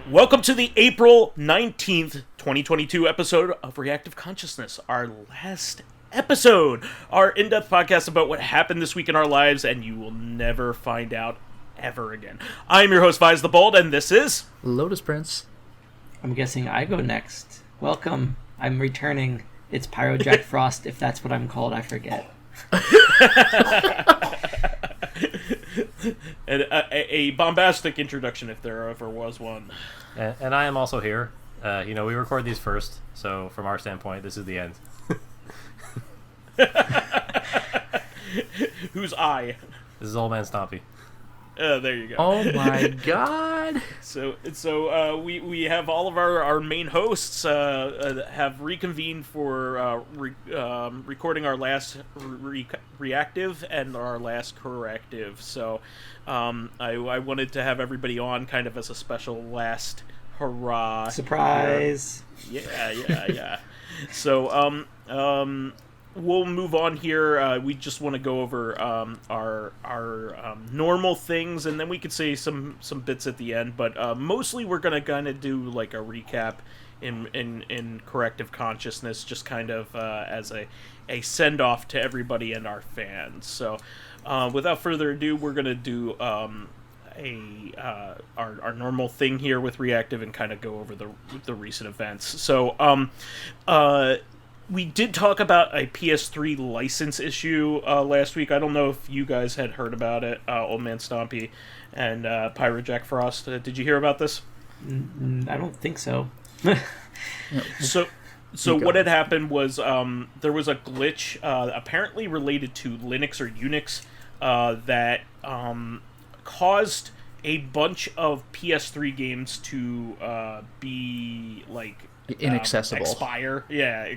Welcome to the April 19th, 2022 episode of Reactive Consciousness, our last episode, our in-depth podcast about what happened this week in our lives, and you will never find out ever again. I'm your host, vysethebold, and this is... Lotus Prince. I'm guessing I go next. Welcome. I'm returning. It's PyroJackFrost, if that's what I'm called, I forget. And a bombastic introduction, if there ever was one. And I am also here. We record these first, so from our standpoint, this is the end. Who's I? This is Oldmanstompy. There you go. Oh my god! So we have all of our main hosts have reconvened for recording our last reactive and our last corrective. So I wanted to have everybody on kind of as a special last hurrah. Surprise! Yeah. So we'll move on here. We just want to go over our normal things, and then we could say some bits at the end. But mostly, we're gonna kind of do like a recap in Corrective Consciousness, just kind of as a send off to everybody and our fans. So, without further ado, we're gonna do our normal thing here with Reactive and kind of go over the recent events. So, we did talk about a PS3 license issue last week. I don't know if you guys had heard about it, OldManStompy and PyroJackFrost. Did you hear about this? I don't think so. So what had happened was there was a glitch apparently related to Linux or Unix that caused a bunch of PS3 games to be like inaccessible. Expire. Yeah,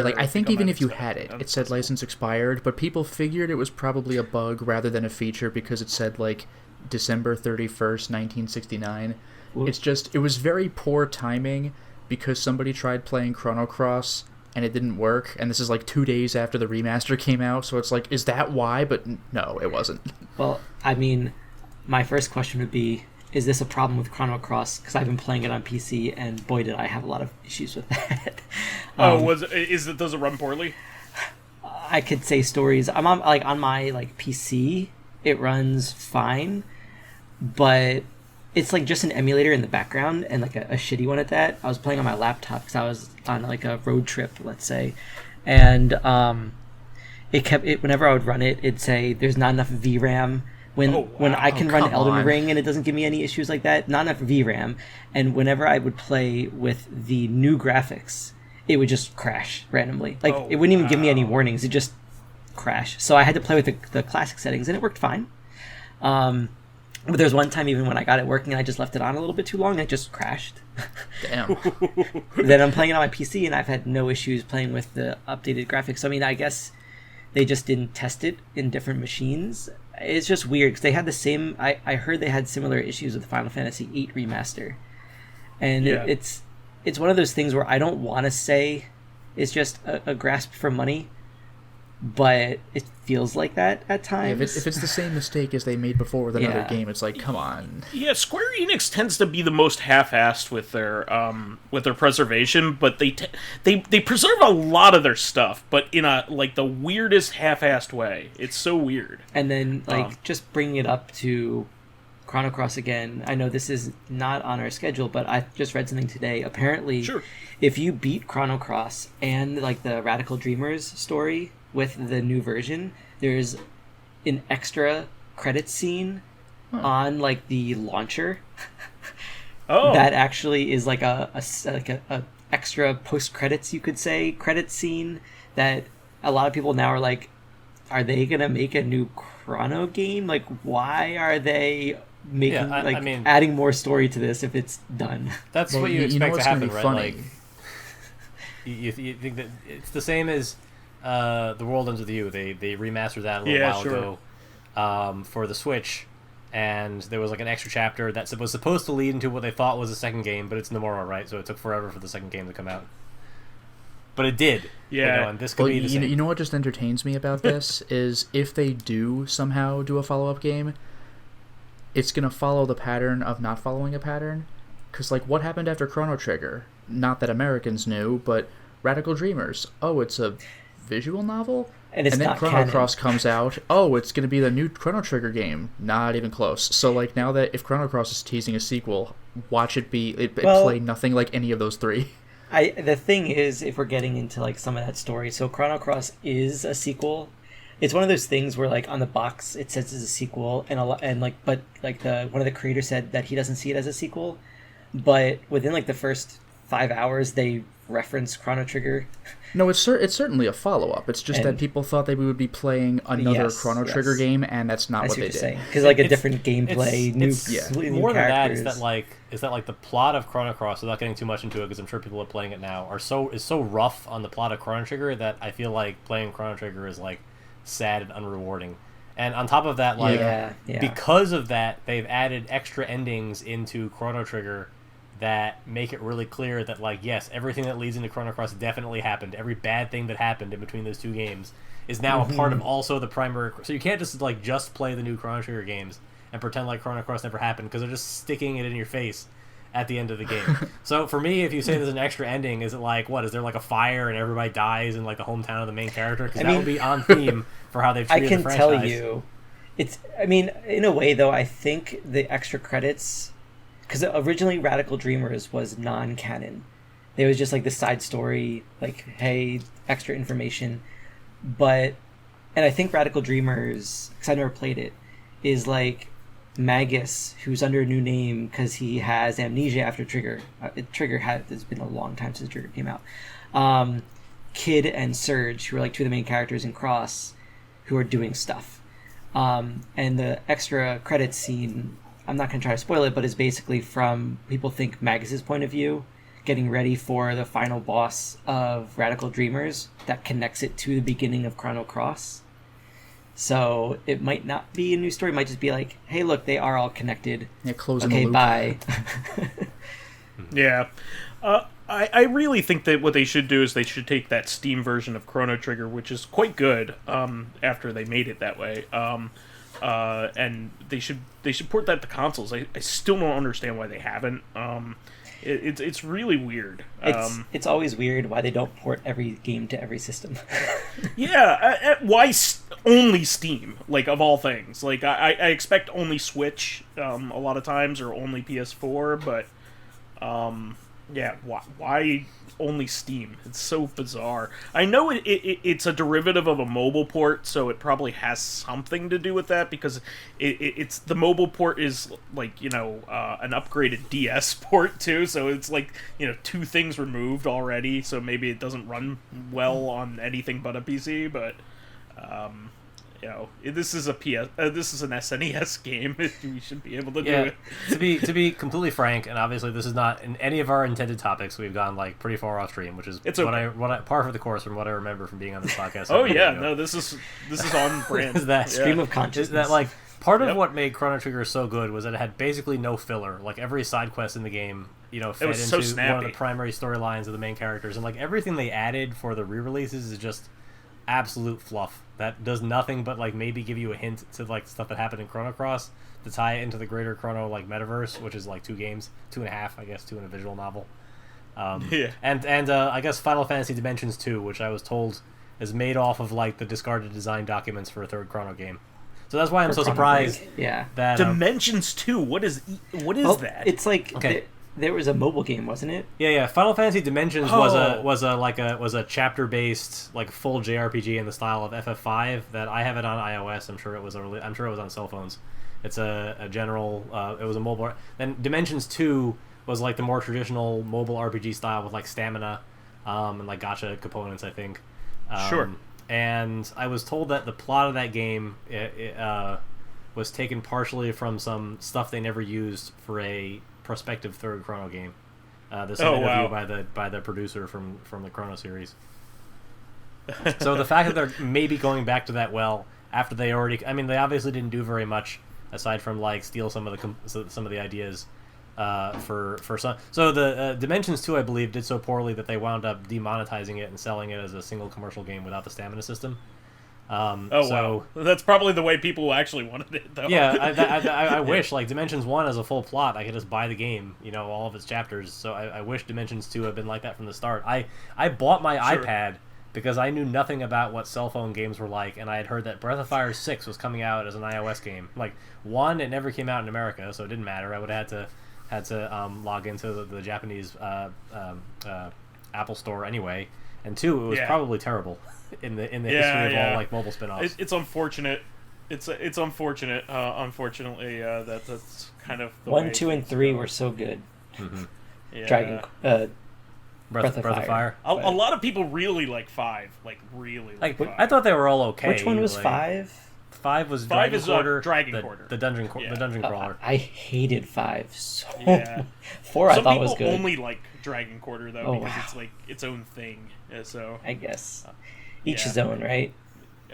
like I think even if you had it, it said license expired, but people figured it was probably a bug rather than a feature because it said like December 31st, 1969. It was very poor timing because somebody tried playing Chrono Cross and it didn't work, and this is like 2 days after the remaster came out, so it's like, is that why? But no, it wasn't. Well, I mean, my first question would be, is this a problem with Chrono Cross? Because I've been playing it on PC, and boy, did I have a lot of issues with that. Does it run poorly? I could say stories. I'm on my PC, it runs fine, but it's like just an emulator in the background, and like a shitty one at that. I was playing on my laptop because I was on like a road trip, let's say, and whenever I would run it, it'd say there's not enough VRAM. When I can run Elden Ring and it doesn't give me any issues like that, not enough VRAM, and whenever I would play with the new graphics, it would just crash randomly. It wouldn't even give me any warnings, it just crashed. So I had to play with the classic settings, and it worked fine. But there's one time even when I got it working and I just left it on a little bit too long, it just crashed. Damn. Then I'm playing it on my PC, and I've had no issues playing with the updated graphics. I mean, I guess they just didn't test it in different machines. It's just weird because they had the same. I heard they had similar issues with Final Fantasy VIII Remaster, and it's one of those things where I don't want to say it's just a grasp for money, but it feels like that at times. Yeah, if it's the same mistake as they made before with another game, it's like, come on. Yeah, Square Enix tends to be the most half-assed with their preservation, but they preserve a lot of their stuff, but in a like the weirdest half-assed way. It's so weird. And then just bringing it up to Chrono Cross again. I know this is not on our schedule, but I just read something today. Apparently, if you beat Chrono Cross and like the Radical Dreamers story with the new version, there's an extra credit scene on like the launcher. That actually is like a extra post credits, you could say, credit scene that a lot of people now are like, are they gonna make a new Chrono game? Like, why are they making adding more story to this if it's done? That's what you expect to happen, right? Funny. Like, you think that it's the same as The World Ends With You. They remastered that a little while ago for the Switch, and there was like an extra chapter that was supposed to lead into what they thought was a second game, but it's Nomura, right? So it took forever for the second game to come out. But it did. Yeah. And this could be the same. You know what just entertains me about this is if they do somehow do a follow-up game, it's going to follow the pattern of not following a pattern. Because, like, what happened after Chrono Trigger? Not that Americans knew, but Radical Dreamers. Oh, it's a visual novel? And then Chrono Cross comes out. Oh, it's going to be the new Chrono Trigger game. Not even close. So, like, now that if Chrono Cross is teasing a sequel, watch it play nothing like any of those three. The thing is, if we're getting into, like, some of that story, so Chrono Cross is a sequel. It's one of those things where, like, on the box it says it's a sequel, but one of the creators said that he doesn't see it as a sequel. But within, like, the first 5 hours, they reference Chrono Trigger. No, it's certainly a follow-up. It's just that people thought that we would be playing another Chrono Trigger game, and that's not what they did. Because, like, a different gameplay, new more than that characters. is that like the plot of Chrono Cross, without getting too much into it, because I'm sure people are playing it now, is so rough on the plot of Chrono Trigger that I feel like playing Chrono Trigger is, like, sad and unrewarding. And on top of that, like, because of that, they've added extra endings into Chrono Trigger that make it really clear that, like, yes, everything that leads into Chrono Cross definitely happened. Every bad thing that happened in between those two games is now a part of also the primary. So you can't just play the new Chrono Trigger games and pretend like Chrono Cross never happened, because they're just sticking it in your face at the end of the game. So for me, if you say there's an extra ending, is it like, what, is there like a fire and everybody dies in, like, the hometown of the main character? Because that would be on theme for how they've treated the franchise. I can tell you, in a way, though, I think the extra credits, because originally Radical Dreamers was non-canon. It was just, like, the side story, like, hey, extra information. And I think Radical Dreamers, because I never played it, is like Magus, who's under a new name because he has amnesia after Trigger. It's been a long time since Trigger came out. Kid and Surge, who are, like, two of the main characters in Cross, who are doing stuff. And the extra credits scene, I'm not going to try to spoil it, but it's basically from, people think, Magus's point of view, getting ready for the final boss of Radical Dreamers that connects it to the beginning of Chrono Cross. So it might not be a new story. It might just be like, hey, look, they are all connected. Yeah, closing the loop. Bye. Yeah. I really think that what they should do is they should take that Steam version of Chrono Trigger, which is quite good, after they made it that way, and they should port that to consoles. I still don't understand why they haven't. It's really weird. It's always weird why they don't port every game to every system. Yeah, why only Steam? Like, of all things, like I expect only Switch a lot of times, or only PS4, but yeah, why only Steam? It's so bizarre. I know it's a derivative of a mobile port, so it probably has something to do with that, because it's the mobile port is, like, an upgraded DS port too, so it's like, two things removed already, so maybe it doesn't run well on anything but a PC, but this is this is an SNES game. We should be able to do it. To be completely frank, and obviously this is not in any of our intended topics. We've gone, like, pretty far off stream, which is what I par for the course from what I remember from being on this podcast. Oh yeah, no, this is on brand. Stream of consciousness. That, like, part of what made Chrono Trigger so good was that it had basically no filler. Like, every side quest in the game, fed into one of the primary storylines of the main characters, and, like, everything they added for the re-releases is just absolute fluff that does nothing but, like, maybe give you a hint to, like, stuff that happened in Chrono Cross to tie it into the greater Chrono, like, metaverse, which is, like, 2 games, 2.5, I guess, 2 in a visual novel. And I guess Final Fantasy Dimensions 2, which I was told is made off of, like, the discarded design documents for a third Chrono game. So that's why I'm so surprised. Yeah. That Dimensions 2. What is that? It's like, okay. There was a mobile game, wasn't it? Yeah. Final Fantasy Dimensions was a chapter based, like, full JRPG in the style of FF5 that I have it on iOS. I'm sure it was on cell phones. It's a general. It was a mobile. Then Dimensions 2 was, like, the more traditional mobile RPG style with, like, stamina, and, like, gacha components, I think. Sure. And I was told that the plot of that game was taken partially from some stuff they never used for a prospective third Chrono game. This interview by the producer from the Chrono series. So the fact that they're maybe going back to that after they obviously didn't do very much aside from, like, steal some of the ideas for some. So the Dimensions 2, I believe, did so poorly that they wound up demonetizing it and selling it as a single commercial game without the stamina system. Wow, that's probably the way people actually wanted it, though. Yeah, I wish like Dimensions 1 as a full plot, I could just buy the game, all of its chapters. So I wish Dimensions 2 had been like that from the start. I bought my iPad because I knew nothing about what cell phone games were like, and I had heard that Breath of Fire 6 was coming out as an iOS game. Like 1, it never came out in America, so it didn't matter. I would have had to log into the Japanese Apple Store anyway. And 2, it was probably terrible in the history of all like mobile spin-offs. It's unfortunate. It's unfortunate. Unfortunately, that's kind of the 1, way 2, and 3 were so good. Mm-hmm. Yeah. Breath of Fire. A lot of people really like 5. Like really like 5. I thought they were all okay. Which one was like, 5? 5 was 5 Dragon is Quarter. Dragon Quarter. The dungeon crawler. I hated 5 so. Yeah. 4 I thought was good. Some people only like Dragon Quarter though because it's like its own thing. So I guess each his own, right?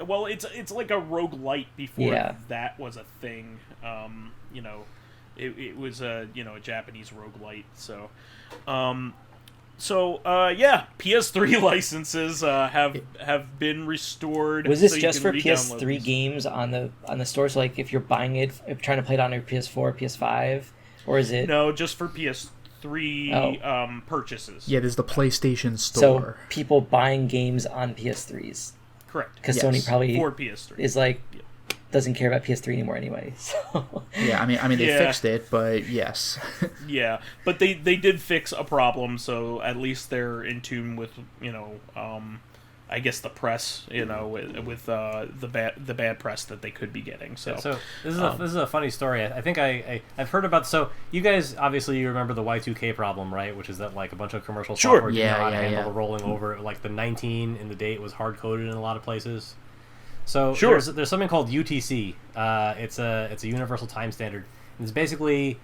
Well, it's like a roguelite before that was a thing. It was a Japanese roguelite. So, PS3 licenses have been restored. Was this just for PS3 games on the store? So like if you're buying it, if trying to play it on your PS4, PS5, or is it just for PS3 purchases? Yeah, there's the PlayStation Store. So people buying games on PS3s. Correct. Because Sony probably for PS3 is like doesn't care about PS3 anymore anyway. So yeah, I mean they fixed it, but yes. Yeah, but they did fix a problem, so at least they're in tune with I guess the press, with the bad press that they could be getting. So this is a funny story. I think I've heard about. So you guys obviously you remember the Y2K problem, right? Which is that like a bunch of commercial software did not handle the rolling over. Like the 19 in the date was hard coded in a lot of places. So there's something called UTC. It's a universal time standard. And it's basically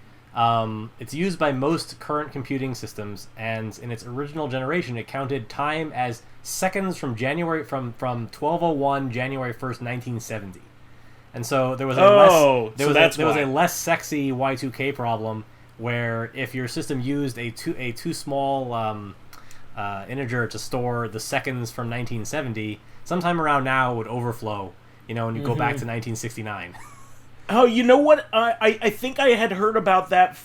it's used by most current computing systems, and in its original generation, it counted time as seconds from 1201 January 1st, 1970. And so there was a less sexy Y2K problem where if your system used a too small integer to store the seconds from 1970, sometime around now it would overflow, and you go back to 1969. Oh, you know what? I think I had heard about that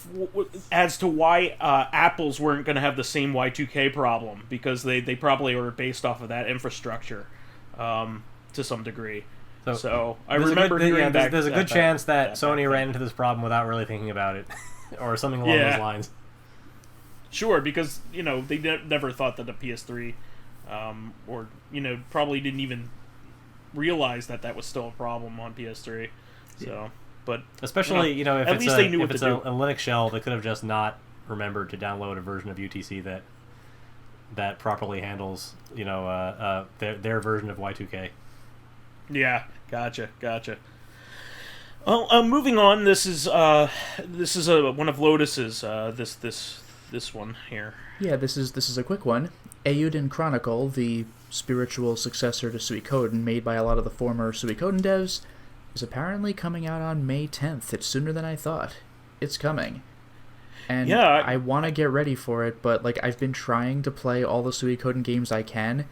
as to why Apples weren't going to have the same Y2K problem, because they probably were based off of that infrastructure to some degree. So I remember hearing that. There's a good chance that Sony ran into this problem without really thinking about it, or something along those lines. Sure, because they never thought that the PS3, or probably didn't even realize that was still a problem on PS3. So, but especially if at it's least they knew what to do. A Linux shell, they could have just not remembered to download a version of UTC that properly handles their version of Y2K. Yeah, gotcha. Well, moving on. This is one of Lotus's. This one here. Yeah, this is a quick one. Eiyuden Chronicle, the spiritual successor to Suikoden, made by a lot of the former Suikoden devs, is apparently coming out on May 10th. It's sooner than I thought. It's coming. And I want to get ready for it, but I've been trying to play all the Suikoden games I can.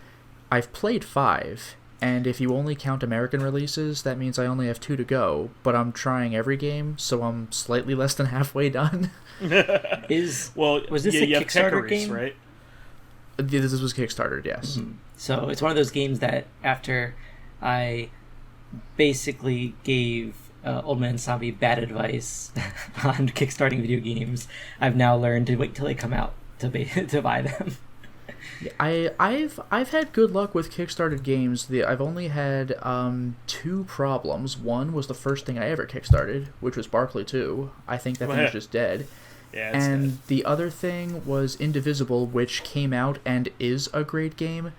I've played 5, and if you only count American releases, that means I only have 2 to go, but I'm trying every game, so I'm slightly less than halfway done. Was this a Kickstarter game? Right? This was Kickstarter, yes. Mm-hmm. So it's one of those games that after I basically gave OldManStompy bad advice on kickstarting video games, I've now learned to wait till they come out to buy them. I've had good luck with Kickstarted games. I've only had 2 problems. One was the first thing I ever kickstarted, which was Barkley 2. I think that thing is just dead. Yeah, it's and dead. The other thing was Indivisible, which came out and is a great game,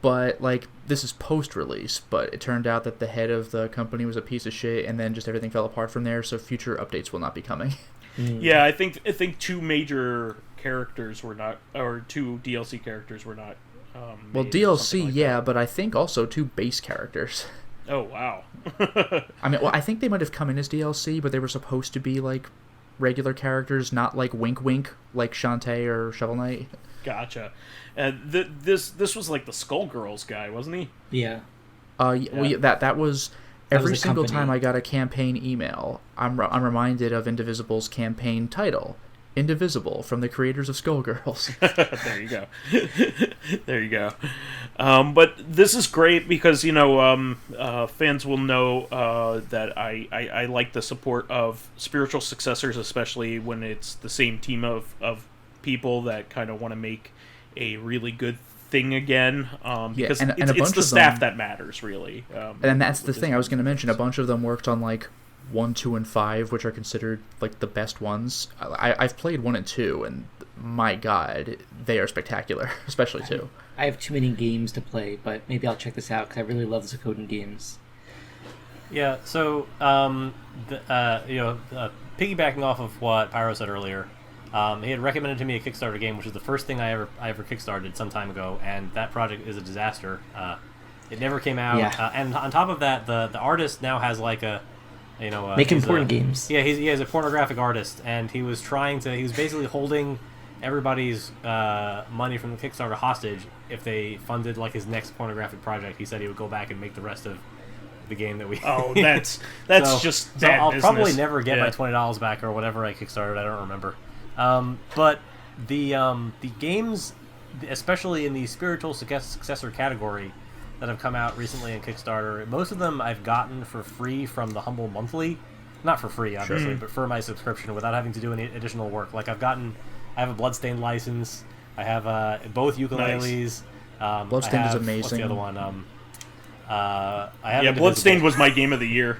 but this is post-release, but it turned out that the head of the company was a piece of shit, and then just everything fell apart from there, so future updates will not be coming. Yeah, I think 2 major characters were not, or 2 DLC characters were not well, DLC, that. But I think also 2 base characters. Oh, wow. I think they might have come in as DLC, but they were supposed to be regular characters, not Wink Wink, like Shantae or Shovel Knight. Gotcha. And this was the Skullgirls guy, wasn't he? Yeah. That was every single company. time I got a campaign email, I'm reminded of Indivisible's campaign title, Indivisible, from the creators of Skullgirls. There you go. There you go. But this is great because, fans will know that I like the support of spiritual successors, especially when it's the same team of people that kind of want to make a really good thing again. Because it's the staff that matters, really. And that's the thing I was going to mention. A bunch of them worked on, 1, 2, and 5, which are considered the best ones. I've played 1 and 2, and my god, they are spectacular, especially 2. I have too many games to play, but maybe I'll check this out because I really love the Suikoden games. Yeah, so piggybacking off of what Pyro said earlier, he had recommended to me a Kickstarter game, which is the first thing I ever kickstarted some time ago, and that project is a disaster. It never came out, and on top of that, the artist now has making porn games. Yeah, he is a pornographic artist, and he was basically holding everybody's money from the Kickstarter hostage if they funded his next pornographic project. He said he would go back and make the rest of the game that we. Oh, that's just bad I'll business. probably never get my $20 back or whatever I kickstarted. I don't remember. But the games, especially in the spiritual successor category, that have come out recently in Kickstarter, most of them I've gotten for free from the Humble Monthly. Not for free, obviously, but for my subscription without having to do any additional work. I have a Bloodstained license. I have both ukuleles. Nice. Bloodstained is amazing. What's the other one? I have Bloodstained was my game of the year.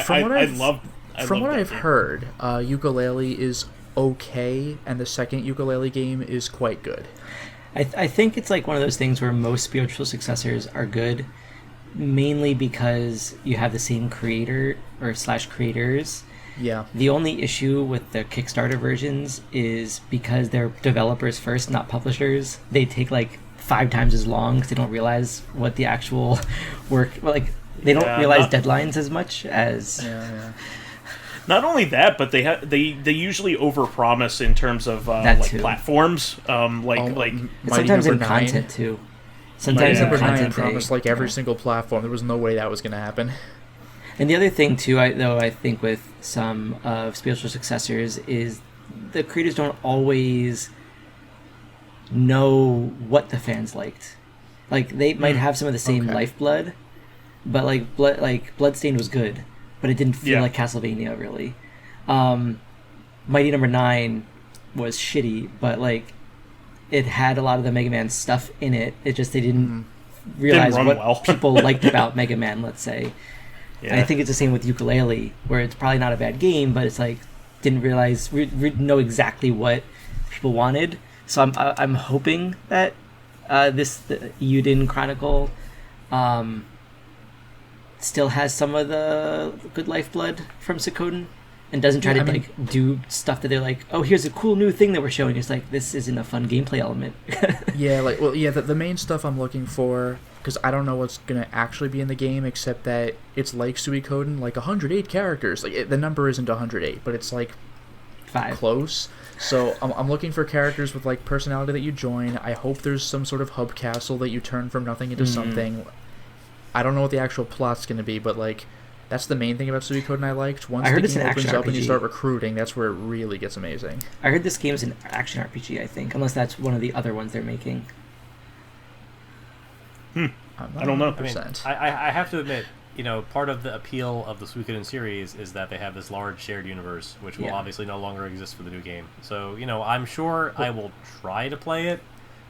From what I've heard, ukulele is okay, and the second ukulele game is quite good. I think it's one of those things where most spiritual successors are good, mainly because you have the same creator or / creators. Yeah. The only issue with the Kickstarter versions is because they're developers first, not publishers. They take 5 times as long because they don't realize what the actual work. They don't realize deadlines as much as. Yeah. Not only that, but they usually overpromise in terms of platforms. Sometimes in content too. Sometimes in content promised every single platform. There was no way that was going to happen. And the other thing too, I think with some of spiritual successors is the creators don't always know what the fans liked. They might have some of the same lifeblood, but Bloodstained was good. But it didn't feel like Castlevania, really. Mighty Number 9 was shitty, but it had a lot of the Mega Man stuff in it. It just they didn't realize what people liked about Mega Man, let's say. Yeah. And I think it's the same with Ukulele, where it's probably not a bad game, but it's didn't realize know exactly what people wanted. So I'm hoping that the Eiyuden Chronicle still has some of the good lifeblood from Suikoden and doesn't try to do stuff that they're oh, here's a cool new thing that we're showing. It's this isn't a fun gameplay element. The main stuff I'm looking for, because I don't know what's going to actually be in the game except that it's like Suikoden, 108 characters. The number isn't 108, but it's 5. Close. So I'm looking for characters with personality that you join. I hope there's some sort of hub castle that you turn from nothing into something. I don't know what the actual plot's going to be, but that's the main thing about Suikoden I liked. Once the game opens up and you start recruiting, that's where it really gets amazing. I heard this game is an action RPG, I think, unless that's one of the other ones they're making. I don't know. I have to admit, part of the appeal of the Suikoden series is that they have this large shared universe, which will obviously no longer exist for the new game. So, I'm sure I will try to play it.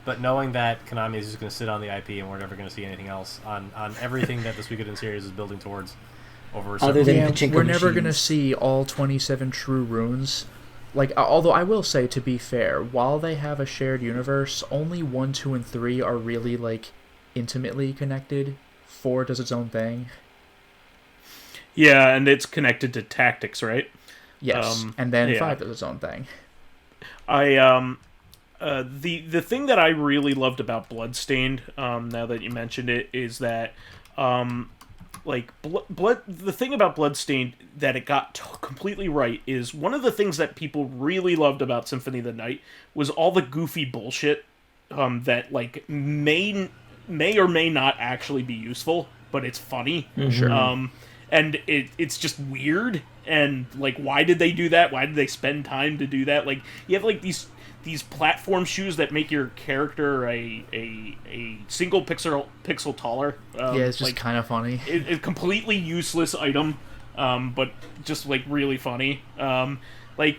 But knowing that Konami is just going to sit on the IP and we're never going to see anything else on everything that the Suikoden series is building towards over other than pachinko we're never going to see all 27 true runes. Although I will say, to be fair, while they have a shared universe, only 1, 2, and 3 are really intimately connected. 4 does its own thing. Yeah, and it's connected to tactics, right? Yes, and then 5 does its own thing. The thing that I really loved about Bloodstained, now that you mentioned it, is that the thing about Bloodstained that it got completely right is one of the things that people really loved about Symphony of the Night was all the goofy bullshit that may or may not actually be useful but it's funny. Sure. And it's just weird, and like, why did they do that? Why did they spend time to do that? Like, you have like these platform shoes that make your character a single pixel taller. It's just kind of funny. A completely useless item, but just like really funny. Like,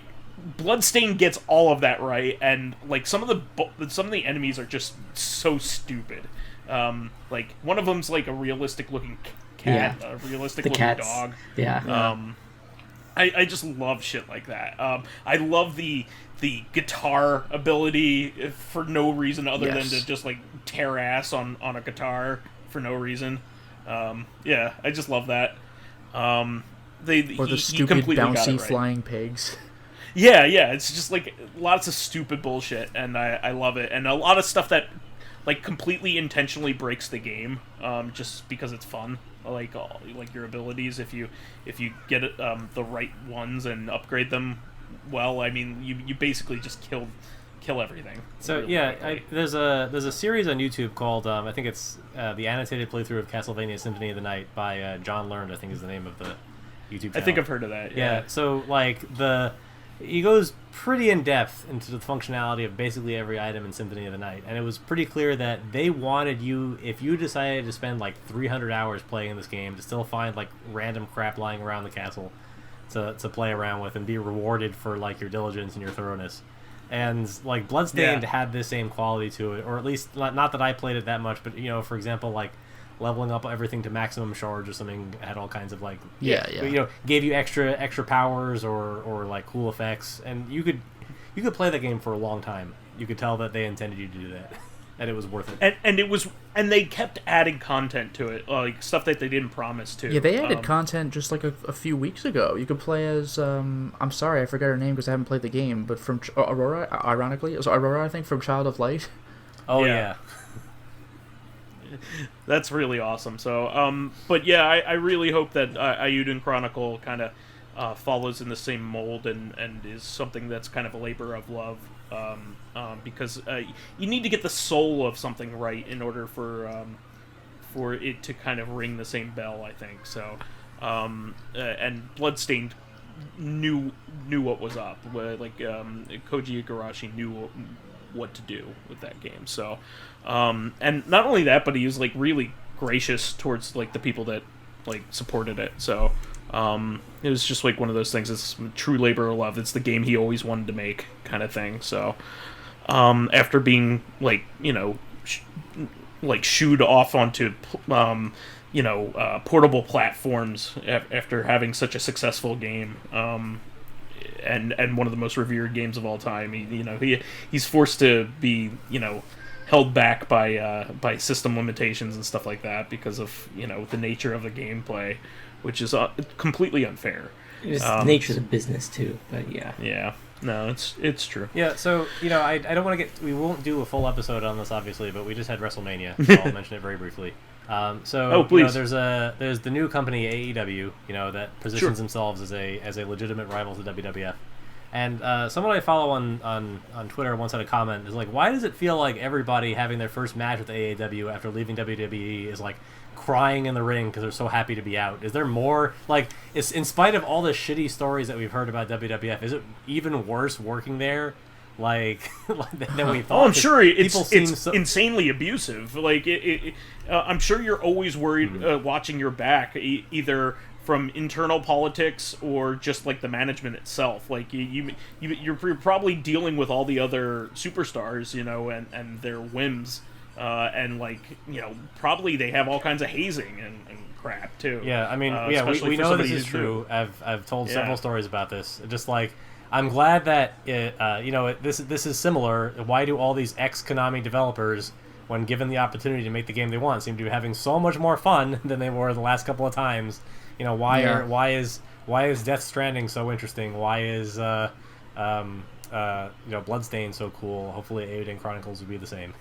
Bloodstain gets all of that right, and like some of the enemies are just so stupid. Like, one of them's like a realistic looking cat, a realistic looking dog. I just love shit like that. I love the guitar ability for no reason other than to just like tear ass on a guitar for no reason. I just love that. The stupid bouncy flying pigs. Yeah, it's just like lots of stupid bullshit, and I love it. And a lot of stuff that like completely intentionally breaks the game, just because it's fun. Like your abilities, if you get it, the right ones and upgrade them well, I mean, you basically just kill everything. So really there's a series on YouTube called I think it's the annotated playthrough of Castlevania Symphony of the Night by John Learned, I think is the name of the YouTube channel. I think I've heard of that. Yeah. So like he goes pretty in depth into the functionality of basically every item in Symphony of the Night, and it was pretty clear that they wanted you, if you decided to spend like 300 hours playing this game, to still find like random crap lying around the castle to play around with and be rewarded for like your diligence and your thoroughness. And like Bloodstained had this same quality to it, or at least not that I played it that much, but for example, like leveling up everything to maximum charge or something had all kinds of like gave you extra powers or like cool effects, and you could play that game for a long time. You could tell that they intended you to do that, and it was worth it. And they kept adding content to it, like stuff that they didn't promise to. Yeah, they added content just like a few weeks ago. You could play as I'm sorry, I forgot her name because I haven't played the game, but from Aurora, ironically, it was Aurora, I think, from Child of Light. Oh yeah. That's really awesome. So, but yeah, I really hope that Eiyuden Chronicle kind of follows in the same mold and is something that's kind of a labor of love, because you need to get the soul of something right in order for it to kind of ring the same bell, I think. So, and Bloodstained knew what was up. Like Koji Igarashi knew what to do with that game. So, and not only that, but he was like really gracious towards like the people that like supported it. So, it was just like one of those things. It's a true labor of love. It's the game he always wanted to make, kind of thing. So, after being like shooed off onto portable platforms after having such a successful game, and one of the most revered games of all time, he's forced to be held back by system limitations and stuff like that because of the nature of the gameplay, which is completely unfair. It's the nature of the business too, but yeah. No, it's true. Yeah, so I don't want to get. We won't do a full episode on this, obviously, but we just had WrestleMania, so I'll mention it very briefly. Please. There's the new company AEW, that positions themselves as a legitimate rival to WWF, and someone I follow on Twitter once had a comment is like, why does it feel like everybody having their first match with AEW after leaving WWE is like crying in the ring because they're so happy to be out? Is there more, like, it's in spite of all the shitty stories that we've heard about WWF, is it even worse working there like than we thought? Oh, I'm sure it's insanely abusive. Like I'm sure you're always worried watching your back, either from internal politics or just like the management itself. Like you're probably dealing with all the other superstars, and their whims. And probably they have all kinds of hazing and crap too. Yeah, I mean, we know this is true. I've told several stories about this. Just like, I'm glad that this is similar. Why do all these ex-Konami developers, when given the opportunity to make the game they want, seem to be having so much more fun than they were the last couple of times? Why is Death Stranding so interesting? Why is Bloodstained so cool? Hopefully, Eiyuden Chronicles will be the same.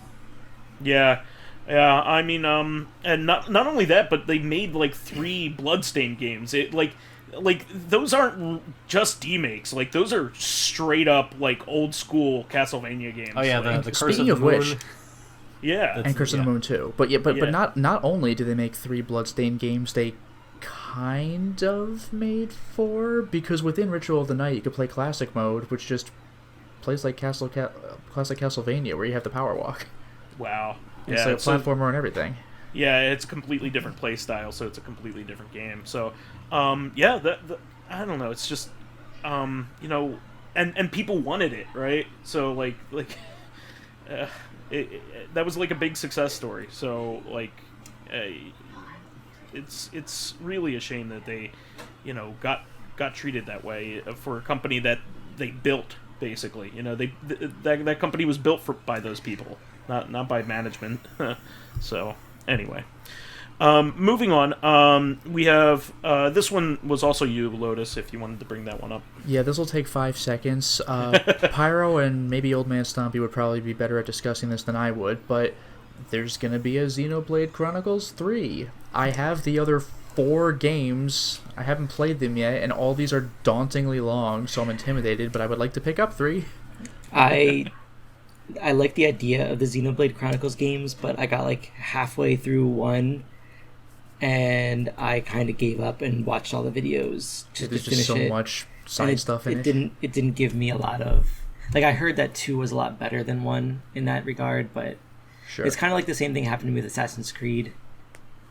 Yeah. I mean, and not only that, but they made like 3 Bloodstained games. It like those aren't just demakes. Like those are straight up like old school Castlevania games. Oh yeah, like, the Curse of the Moon. Yeah, and Curse of the Moon too. But not only do they make 3 Bloodstained games, they kind of made 4, because within Ritual of the Night you could play Classic Mode, which just plays like Classic Castlevania, where you have the power walk. Wow. It's like a platformer and everything. Yeah, it's a completely different play style, so it's a completely different game. So, I don't know. It's just, and people wanted it, right? So that was like a big success story. So it's really a shame that they, got treated that way for a company that they built, basically. That company was built by those people, not by management. So anyway, moving on. We have this one was also you, Lotus, if you wanted to bring that one up. Yeah, this will take 5 seconds. Pyro and maybe OldManStompy would probably be better at discussing this than I would, but there's going to be a Xenoblade Chronicles 3. I have the other 4 games. I haven't played them yet, and all these are dauntingly long, so I'm intimidated, but I would like to pick up 3. I like the idea of the Xenoblade Chronicles games, but I got like halfway through 1, and I kind of gave up and watched all the videos to There's finish just so it. much side stuff in it. It didn't give me a lot of... Like, I heard that 2 was a lot better than 1 in that regard, but Sure. It's kind of like the same thing happened to me with Assassin's Creed,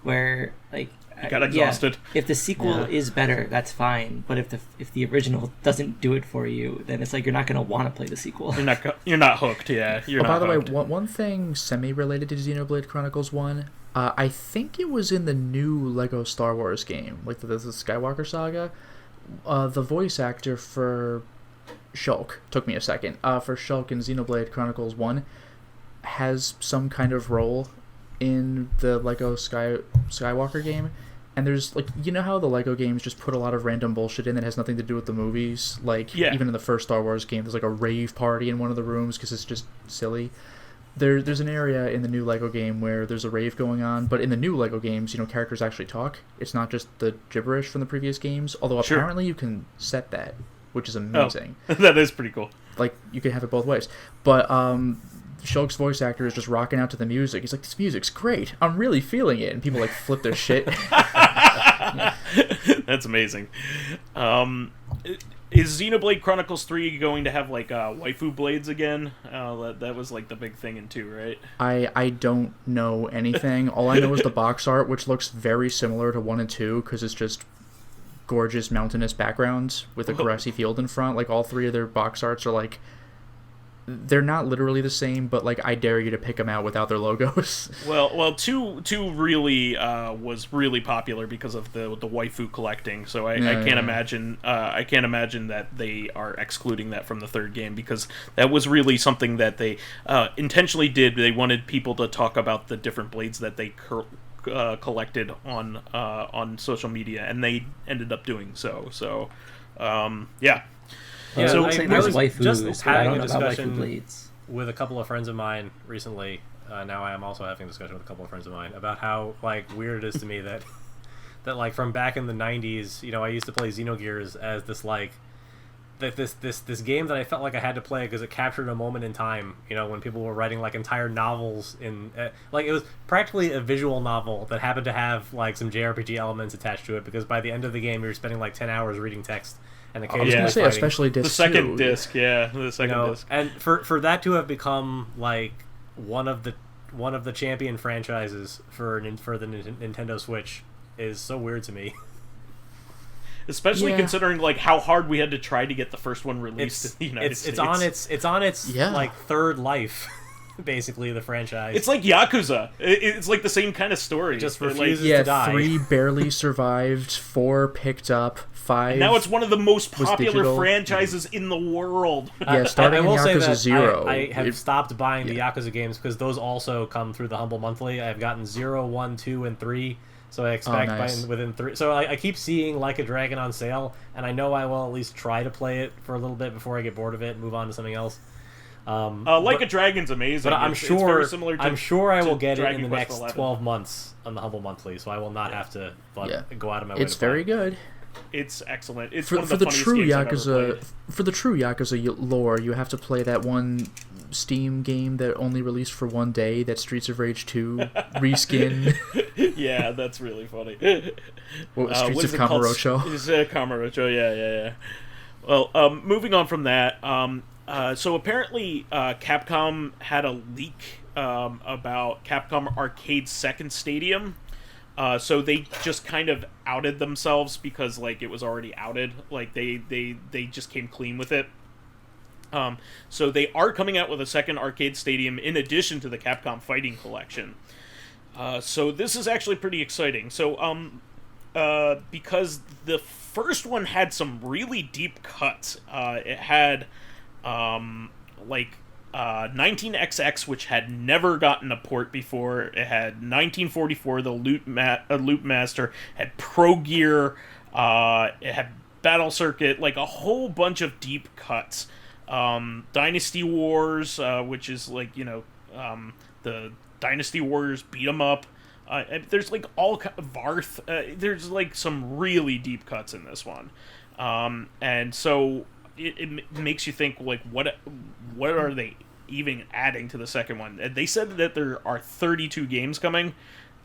where, like... You got exhausted. Yeah, if the sequel is better, that's fine, but if the original doesn't do it for you, then it's like you're not going to want to play the sequel. You're not hooked, yeah. By the way, one thing semi-related to Xenoblade Chronicles 1, I think it was in the new Lego Star Wars game, like the Skywalker Saga. The voice actor for Shulk, took me a second, for Shulk in Xenoblade Chronicles 1 has some kind of role in the Lego Skywalker game. And there's, like, you know how the Lego games just put a lot of random bullshit in that has nothing to do with the movies? Like, even in the first Star Wars game, there's, like, a rave party in one of the rooms because it's just silly. There's an area in the new Lego game where there's a rave going on, but in the new Lego games, characters actually talk. It's not just the gibberish from the previous games, although apparently you can set that, which is amazing. Oh, that is pretty cool. Like, you can have it both ways. But, Shulk's voice actor is just rocking out to the music. He's like, this music's great. I'm really feeling it. And people, like, flip their shit. That's amazing. Is Xenoblade Chronicles 3 going to have, like, waifu blades again? That was, like, the big thing in 2, right? I don't know anything. All I know is the box art, which looks very similar to 1 and 2, because it's just gorgeous mountainous backgrounds with a grassy field in front. Like, all 3 of their box arts are, like... They're not literally the same, but, like, I dare you to pick them out without their logos. Well, two really was really popular because of the waifu collecting. So I can't imagine that they are excluding that from the third game, because that was really something that they intentionally did. They wanted people to talk about the different blades that they collected on social media, and they ended up doing so. So, yeah. Yeah, so I was waifus, just having a discussion blades. with a couple of friends of mine recently. Now I am also having a discussion with a couple of friends of mine about how, like, weird it is to me that like, from back in the 90s, I used to play Xenogears as this, like, this game that I felt like I had to play because it captured a moment in time, when people were writing, like, entire novels in... like, it was practically a visual novel that happened to have, like, some JRPG elements attached to it, because by the end of the game, you're spending, like, 10 hours reading text. And I was going to say, especially disc 2. The second disc, the second disc. And for that to have become, like, one of the champion franchises for the Nintendo Switch is so weird to me. Especially considering, like, how hard we had to try to get the first one released in the United States. It's on its like, third life, basically, the franchise. It's like Yakuza. It's like the same kind of story. It just refuses to die. 3 barely survived, 4 picked up, 5 and now it's one of the most popular franchises in the world. Yeah, starting in Yakuza 0. I have stopped buying the Yakuza games because those also come through the Humble Monthly. I've gotten 0, 1, 2, and 3. So I expect within 3. So I keep seeing Like a Dragon on sale, and I know I will at least try to play it for a little bit before I get bored of it and move on to something else. Like a Dragon's amazing. But I'm sure I will get Dragon it in the Quest next 11. 12 months on the Humble Monthly, so I will not have to go out of my way. It's very good. It's excellent. It's for one of the the funniest true games I've ever Yakuza. played. For the true Yakuza lore, you have to play that one Steam game that only released for one day, that Streets of Rage 2 reskin. Yeah, that's really funny. Streets of Kamurocho? It's Kamurocho, yeah. Well, moving on from that, so apparently Capcom had a leak about Capcom Arcade's second stadium. So they just kind of outed themselves because, like, it was already outed. Like, they just came clean with it. So they are coming out with a second arcade stadium in addition to the Capcom Fighting Collection. So this is actually pretty exciting. So, because the first one had some really deep cuts. It had, 19XX, which had never gotten a port before. It had 1944, the Loop Master, had Pro Gear, it had Battle Circuit, like a whole bunch of deep cuts. Dynasty Wars, which is like, the Dynasty Warriors beat 'em up. There's like all Varth. There's like some really deep cuts in this one, and so it makes you think, like, what are they even adding to the second one? They said that there are 32 games coming.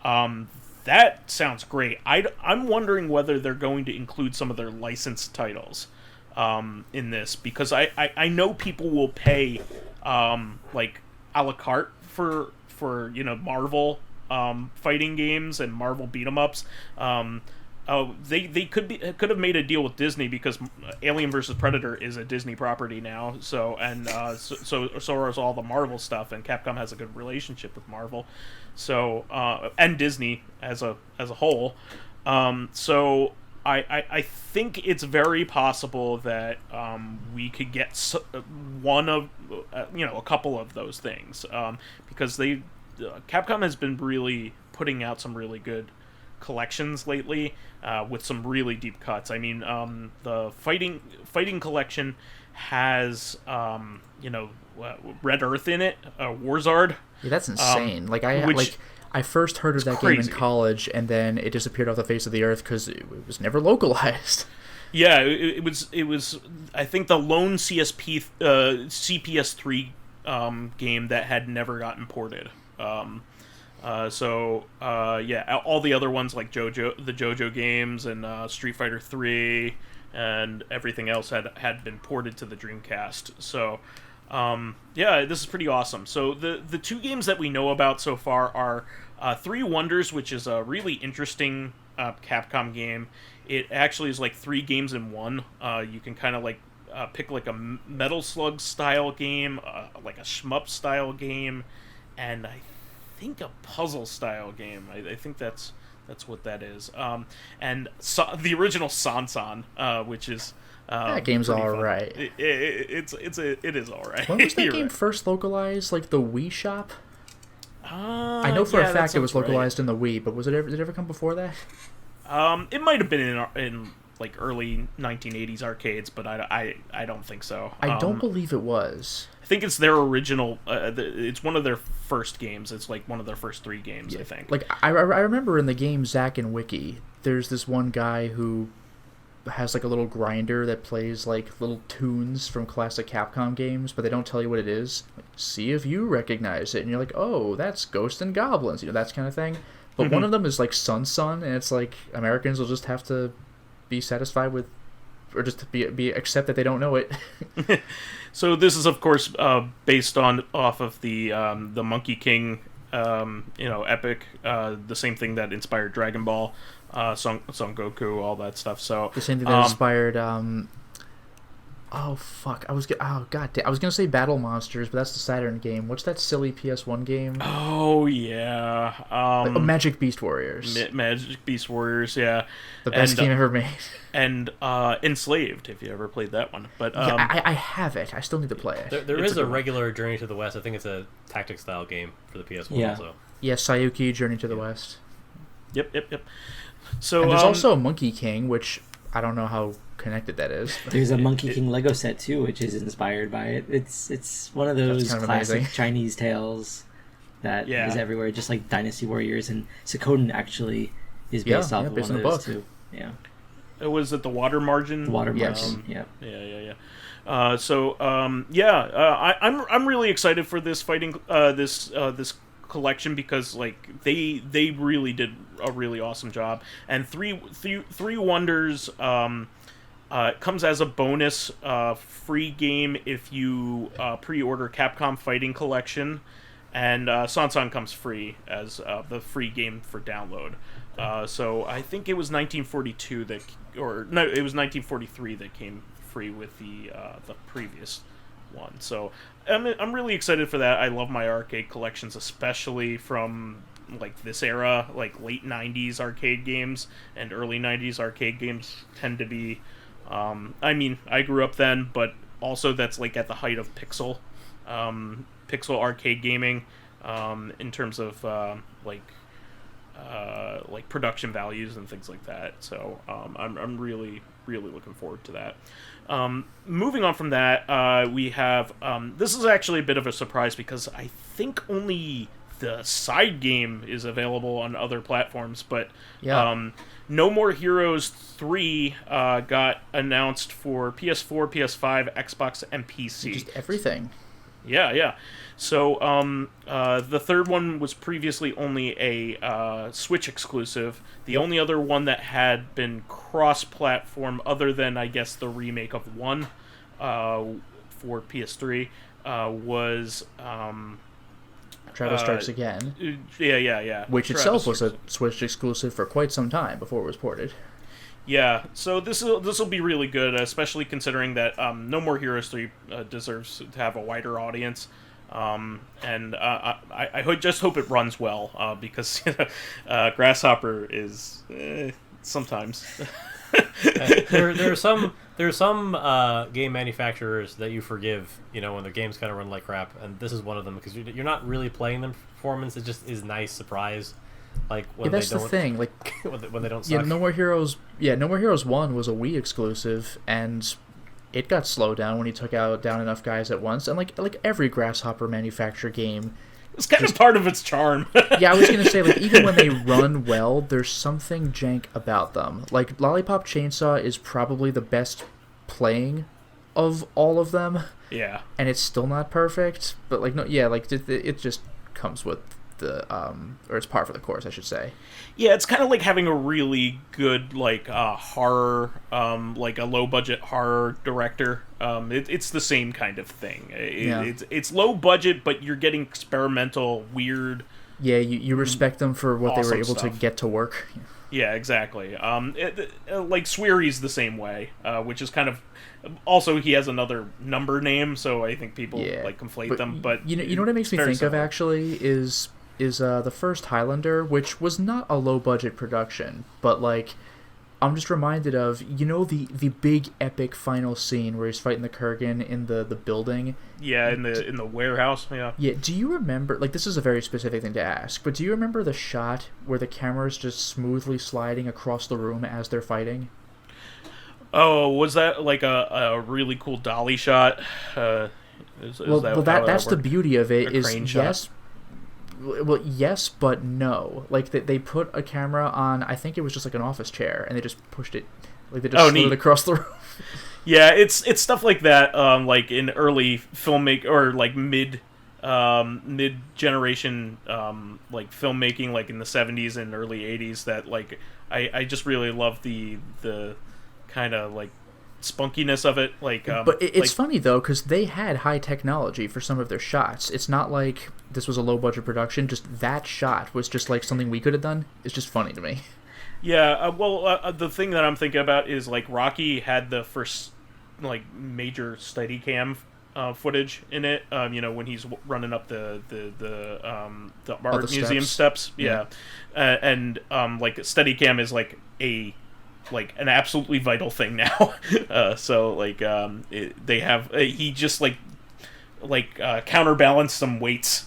That sounds great. I'm wondering whether they're going to include some of their licensed titles in this, because I know people will pay like a la carte for Marvel fighting games and Marvel beat 'em ups. They could have made a deal with Disney, because Alien vs. Predator is a Disney property now. So is all the Marvel stuff, and Capcom has a good relationship with Marvel, so and Disney as a whole. So I think it's very possible that we could get one of a couple of those things, because Capcom has been really putting out some really good collections lately, with some really deep cuts. I mean, the fighting collection has Red Earth in it, Warzard. Yeah, that's insane. I first heard of that crazy game in college, and then it disappeared off the face of the earth because it was never localized. Yeah, it was. I think the lone CPS3 game that had never gotten ported. All the other ones, like the JoJo games and Street Fighter 3 and everything else had been ported to the Dreamcast. So, this is pretty awesome. So the two games that we know about so far are Three Wonders, which is a really interesting Capcom game. It actually is like 3 games in one. You can kind of like pick like a Metal Slug style game, like a shmup style game, and I think a puzzle style game. I think that's what that is. And the original Sansan, which is that game's all right. It is all right. When was that game right. first localized? Like the Wii Shop? I know for a fact it was localized in the Wii, but did it ever come before that? It might have been in like early 1980s arcades, but I don't think so. I don't believe it was. I think it's their original. It's one of their first games. It's like one of their first 3 games. Yeah. I think. Like I remember in the game Zack and Wiki, there's this one guy who has like a little grinder that plays like little tunes from classic Capcom games, but they don't tell you what it is. Like, see if you recognize it, and you're like, oh, that's Ghosts and Goblins, that kind of thing. But one of them is like Sun, and it's like Americans will just have to be satisfied with, or just be accept that they don't know it. So this is, of course, based off of the Monkey King, epic, the same thing that inspired Dragon Ball, Son Goku, all that stuff. So the same thing that inspired. Oh fuck! I was gonna say Battle Monsters, but that's the Saturn game. What's that silly PS1 game? Oh yeah, Magic Beast Warriors. Magic Beast Warriors, yeah, the best game ever made. And Enslaved, if you ever played that one. But I have it. I still need to play it. There is a regular Journey to the West. I think it's a tactic style game for the PS1 also. Yeah, Sayuki Journey to the West. Yep. So and there's also Monkey King, which I don't know how connected that is. There's a Monkey King Lego set too, which is inspired by it. It's one of those kind of classic amazing Chinese tales that is everywhere, just like Dynasty Warriors, and Suikoden actually is based off of one of those too. Yeah. Was it the Water Margin? The Water Margin, Yeah. I'm really excited for this this collection because like they really did a really awesome job. And Three Wonders comes as a bonus free game if you pre-order Capcom Fighting Collection, and Sansan comes free as the free game for download. So I think it was 1942 it was 1943 that came free with the previous one. So I'm really excited for that. I love my arcade collections, especially from like this era, like late 90s arcade games and early 90s arcade games tend to be I grew up then, but also that's like at the height of pixel arcade gaming in terms of like production values and things like that. So I'm really looking forward to that. Moving on from that, we have this is actually a bit of a surprise because I think only the side game is available on other platforms, but No More Heroes 3 got announced for PS4, PS5, Xbox, and PC. Just everything. Yeah. So the third one was previously only a Switch exclusive. The only other one that had been cross-platform, other than I guess the remake of 1 for PS3, was Travis Strikes Again. Yeah. Which itself was a Switch exclusive for quite some time before it was ported. Yeah, so this will be really good, especially considering that No More Heroes 3 deserves to have a wider audience. And I just hope it runs well, because Grasshopper is sometimes. There are some game manufacturers that you forgive, when their games kind of run like crap, and this is one of them because you're not really playing them for performance. It just is nice surprise. Like when that's they don't, the thing. Like when they don't suck. No More Heroes 1 was a Wii exclusive, and it got slowed down when he took down enough guys at once. And like every Grasshopper manufacturer game, it's kind of part of its charm. Yeah, I was gonna say, like, even when they run well, there's something jank about them. Like Lollipop Chainsaw is probably the best playing of all of them. Yeah, and it's still not perfect, but it just comes with the or it's par for the course, I should say. Yeah, it's kind of like having a really good horror, like a low budget horror director. It's the same kind of thing. It's low budget, but you're getting experimental, weird. Yeah, you respect them for what awesome they were able stuff to get to work. Yeah, exactly. Like Sweary's the same way, which is kind of also he has another number name, so I think people conflate them. But you know what it makes me think of actually is the first Highlander, which was not a low budget production, but like I'm just reminded of the big epic final scene where he's fighting the Kurgan in the building. Yeah, in the warehouse. Yeah. Yeah. Do you remember? Like, this is a very specific thing to ask, but do you remember the shot where the camera's just smoothly sliding across the room as they're fighting? Oh, was that like a really cool dolly shot? That's the beauty of it. Yes. Well, yes, but no. Like, they put a camera on, I think it was just like an office chair, and they just pushed it, like they just slid it across the room. Yeah, it's stuff like that, like in early filmmaking, or like mid-generation, like filmmaking, like in the 70s and early 80s, that like, I just really love the kind of like spunkiness of it, like but it's funny though, because they had high technology for some of their shots. It's not like this was a low budget production. Just that shot was just like something we could have done. It's just funny to me. Yeah, the thing that I'm thinking about is like Rocky had the first like major Steadicam footage in it. When he's running up the art museum steps. Yeah. And like Steadicam is like an absolutely vital thing now. So like they have he just like counterbalanced some weights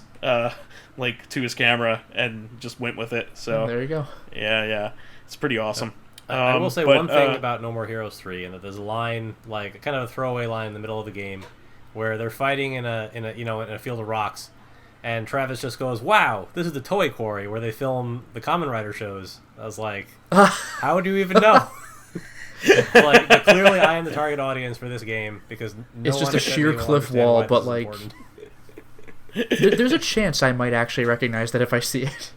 like to his camera and just went with it. So there you go. Yeah, it's pretty awesome. I will say one thing about No More Heroes 3, and that there's a line, like kind of a throwaway line in the middle of the game, where they're fighting in a field of rocks, and Travis just goes, "Wow, this is the Toei Quarry where they film the Kamen Rider shows." I was like, "How do you even know?" But clearly, I am the target audience for this game because it's just a sheer cliff wall. But like, there's a chance I might actually recognize that if I see it.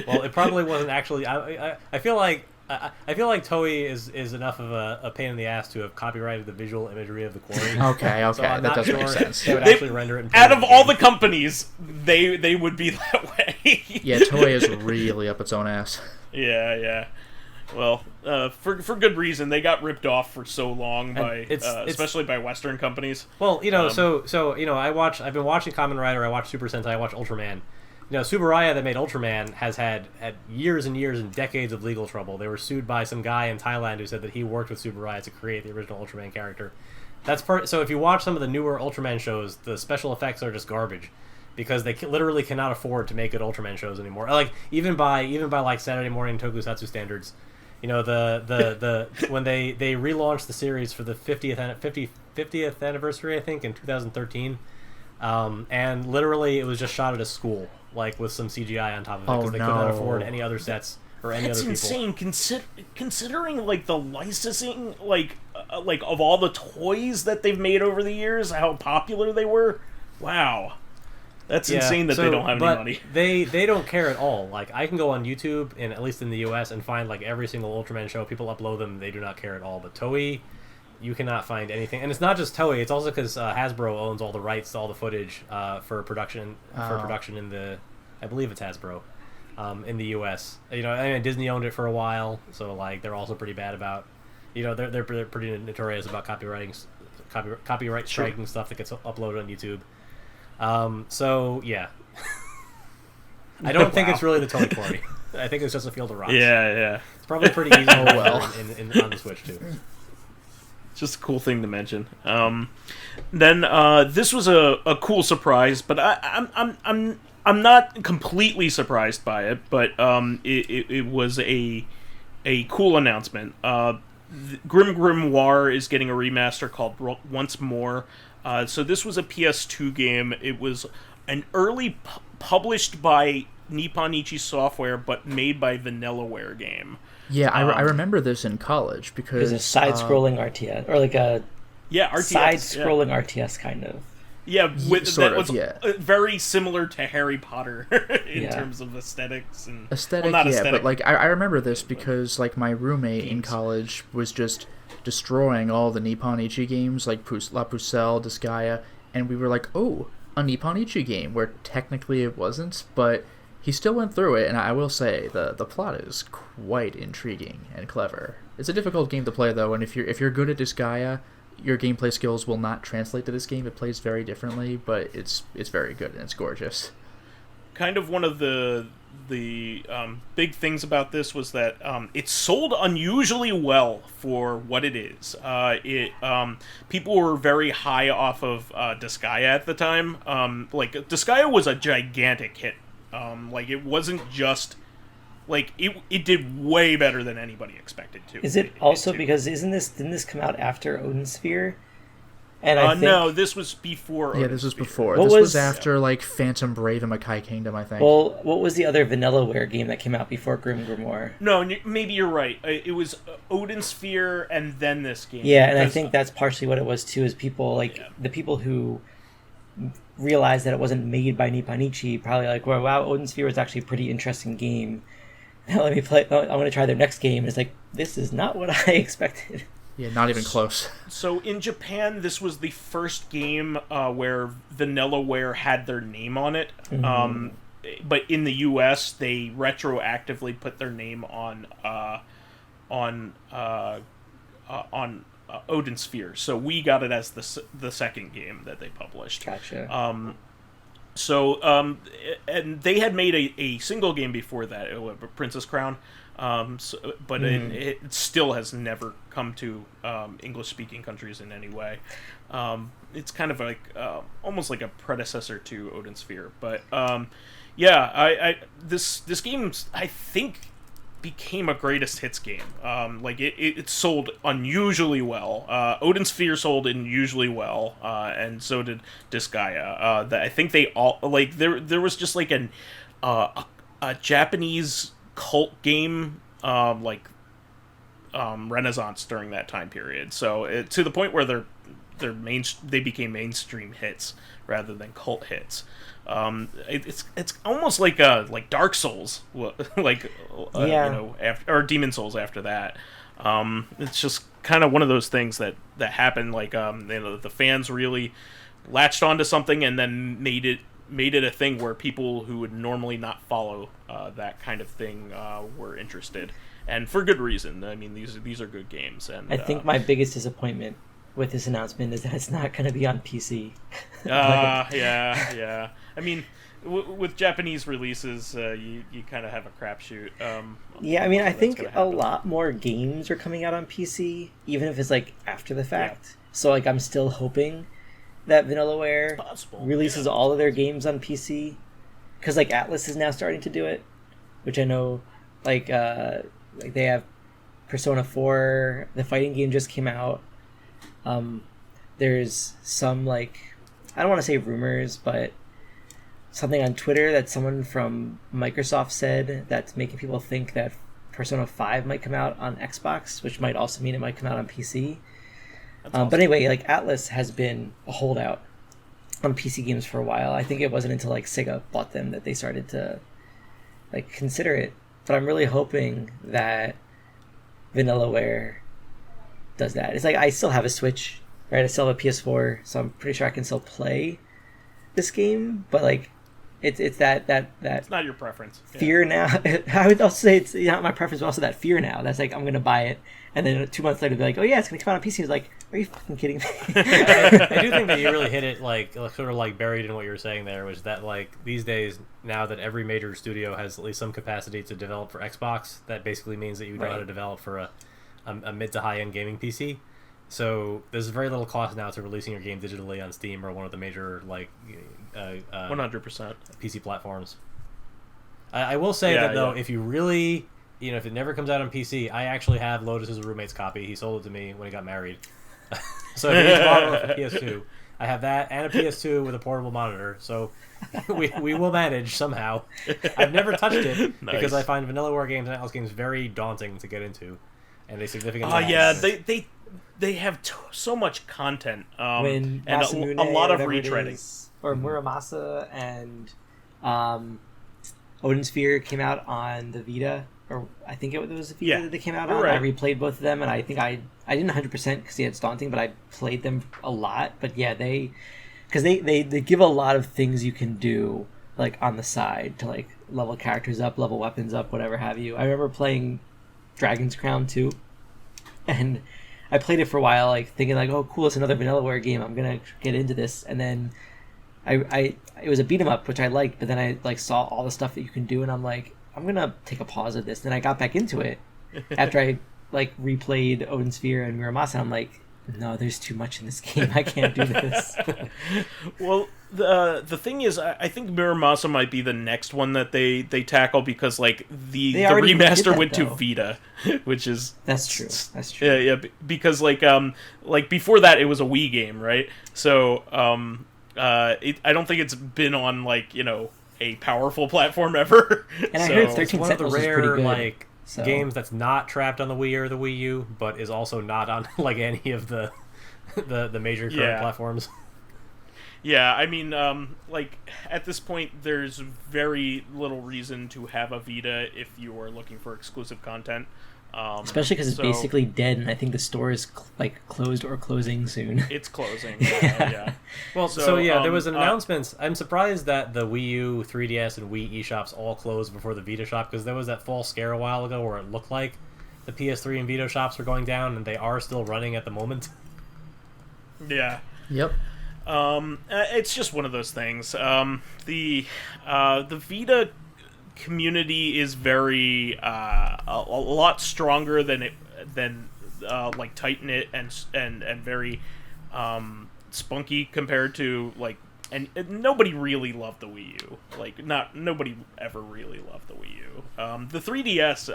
Well, it probably wasn't actually. I feel like Toei is enough of a pain in the ass to have copyrighted the visual imagery of the quarry. Okay, so that does make sense. They would actually render it. Out of all the companies, they would be that way. Yeah, Toei is really up its own ass. Yeah. Well, for good reason. They got ripped off for so long by, especially by Western companies. Well, so I've been watching Kamen Rider. I watch Super Sentai. I watch Ultraman. Subaraya that made Ultraman has had years and years and decades of legal trouble. They were sued by some guy in Thailand who said that he worked with Subaraya to create the original Ultraman character. So if you watch some of the newer Ultraman shows, the special effects are just garbage because they literally cannot afford to make good Ultraman shows anymore. Like even by like Saturday morning tokusatsu standards, the when they relaunched the series for the 50th anniversary, I think, in 2013, and literally it was just shot at a school, like with some CGI on top of it because they could not afford any other sets or any other people. That's insane, considering like the licensing, like of all the toys that they've made over the years, how popular they were. Wow. That's insane that they don't have any money. They don't care at all. Like, I can go on YouTube, and at least in the US, and find like every single Ultraman show. People upload them. They do not care at all. But Toei, you cannot find anything. And it's not just Toei. It's also because Hasbro owns all the rights to all the footage for production in the, I believe it's Hasbro, in the US. Disney owned it for a while, so like they're also pretty bad about, they're pretty notorious about copyright striking stuff that gets uploaded on YouTube. So yeah, I don't think it's really the Toei Quarry. I think it's just a field of rocks. Yeah. It's probably pretty easy to on the Switch too. Just a cool thing to mention. Then this was a cool surprise, but I'm not completely surprised by it. But it was a cool announcement. Grimoire is getting a remaster called Once More. So this was a PS2 game. It was an early published by Nippon Ichi Software, but made by Vanillaware game. Yeah, I remember this in college because... It was a side-scrolling RTS, or like a RTS, side-scrolling RTS kind of. Yeah, that was very similar to Harry Potter in terms of aesthetics. But like I remember this because like my roommate in college was just destroying all the Nippon Ichi games like La Pucelle, Disgaea, and we were like, oh, a Nippon Ichi game, where technically it wasn't, but he still went through it, and I will say the plot is quite intriguing and clever. It's a difficult game to play though, and if you're good at Disgaea, your gameplay skills will not translate to this game. It plays very differently, but it's very good and it's gorgeous. Kind of one of the big things about this was that it sold unusually well for what it is. People were very high off of Disgaea at the time. Disgaea was a gigantic hit. It wasn't just it did way better than anybody expected to. Is it also because didn't this come out after Odin Sphere? And I think... No, this was before. Yeah, this was before. This was after Phantom Brave and Makai Kingdom, I think. Well, what was the other Vanillaware game that came out before Grimoire? No, maybe you're right. It was Odin Sphere and then this game. Yeah, and I think that's partially what it was too. Is people the people who realized that it wasn't made by Nippon Ichi probably well, wow, Odin Sphere was actually a pretty interesting game. Now let me play. I want to try their next game. It's like, this is not what I expected. Yeah, not even close. So in Japan, this was the first game where Vanillaware had their name on it. Mm-hmm. But in the U.S., they retroactively put their name on Odin Sphere. So we got it as the second game that they published. Gotcha. And they had made a single game before that, Princess Crown. But it still has never come to English-speaking countries in any way. It's kind of almost like a predecessor to Odin Sphere. But this game, I think, became a greatest hits game. It sold unusually well. Odin Sphere sold unusually well, and so did Disgaea. I think they all there was just a Japanese cult game renaissance during that time period. So to the point where they became mainstream hits rather than cult hits. It's almost like Dark Souls, or Demon Souls after that. It's just kind of one of those things that happened. The fans really latched onto something and then made it a thing where people who would normally not follow that kind of thing were interested, and for good reason. I mean, these are good games. And I think my biggest disappointment with this announcement is that it's not going to be on PC. Yeah. I mean, with Japanese releases, you kind of have a crapshoot. I think a lot more games are coming out on PC, even if it's after the fact. Yeah. So I'm still hoping that Vanillaware releases all of their games on PC, because Atlas is now starting to do it, which I know they have Persona 4. The fighting game just came out. There's some I don't want to say rumors, but something on Twitter that someone from Microsoft said that's making people think that Persona 5 might come out on Xbox, which might also mean it might come out on PC. Awesome. But anyway, Atlas has been a holdout on PC games for a while. I think it wasn't until Sega bought them that they started to consider it. But I'm really hoping that Vanillaware does that. It's I still have a Switch, right? I still have a PS4, so I'm pretty sure I can still play this game. But it's that it's not your preference. Fear now. I would also say it's not my preference, but also that fear now. That's I'm gonna buy it, and then 2 months later be oh yeah, it's gonna come out on PC. It's are you fucking kidding me? I do think that you really hit it sort of buried in what you were saying there, was that these days, now that every major studio has at least some capacity to develop for Xbox, that basically means that you know how to develop for a mid to high end gaming PC. So there's very little cost now to releasing your game digitally on Steam or one of the major 100% PC platforms. I will say that though, if you really, if it never comes out on PC, I actually have Lotus's roommate's copy. He sold it to me when he got married. So if you need to borrow it for PS2, I have that and a PS2 with a portable monitor. So we will manage somehow. I've never touched it because I find Vanillaware games and Atlas games very daunting to get into, and a significant. They have so much content, when and a lot of retreading. Or Muramasa and Odin Sphere came out on the Vita, or I think it was the Vita that they came out on. Right. I replayed both of them, and I think I didn't 100% because it's daunting, but I played them a lot. But yeah, they give a lot of things you can do on the side to level characters up, level weapons up, whatever have you. I remember playing Dragon's Crown 2, and I played it for a while, thinking oh cool, it's another Vanillaware game, I'm gonna get into this, and then it was a beat 'em up, which I liked, but then I saw all the stuff that you can do, and I'm I'm gonna take a pause of this. Then I got back into it after I replayed Odin Sphere and Muramasa, and I'm no, there's too much in this game, I can't do this. Well, the thing is, I think Muramasa might be the next one that they tackle, because the remaster went to Vita, which is that's true. Yeah, because before that it was a Wii game, right? So I don't think it's been on a powerful platform ever. And I heard 13 Sentinels is pretty good. Games that's not trapped on the Wii or the Wii U, but is also not on any of the major current platforms. Yeah, I mean, at this point, there's very little reason to have a Vita if you are looking for exclusive content. Especially because it's basically dead, and I think the store is closed or closing soon. It's closing. Yeah. Well, there was an announcement. I'm surprised that the Wii U, 3DS, and Wii eShops all closed before the Vita shop, because there was that false scare a while ago where it looked like the PS3 and Vita shops were going down, and they are still running at the moment. Yeah. Yep. It's just one of those things. The Vita community is very a lot stronger than tight knit and very spunky compared to and nobody really loved the Wii U. Nobody ever really loved the Wii U. The 3DS,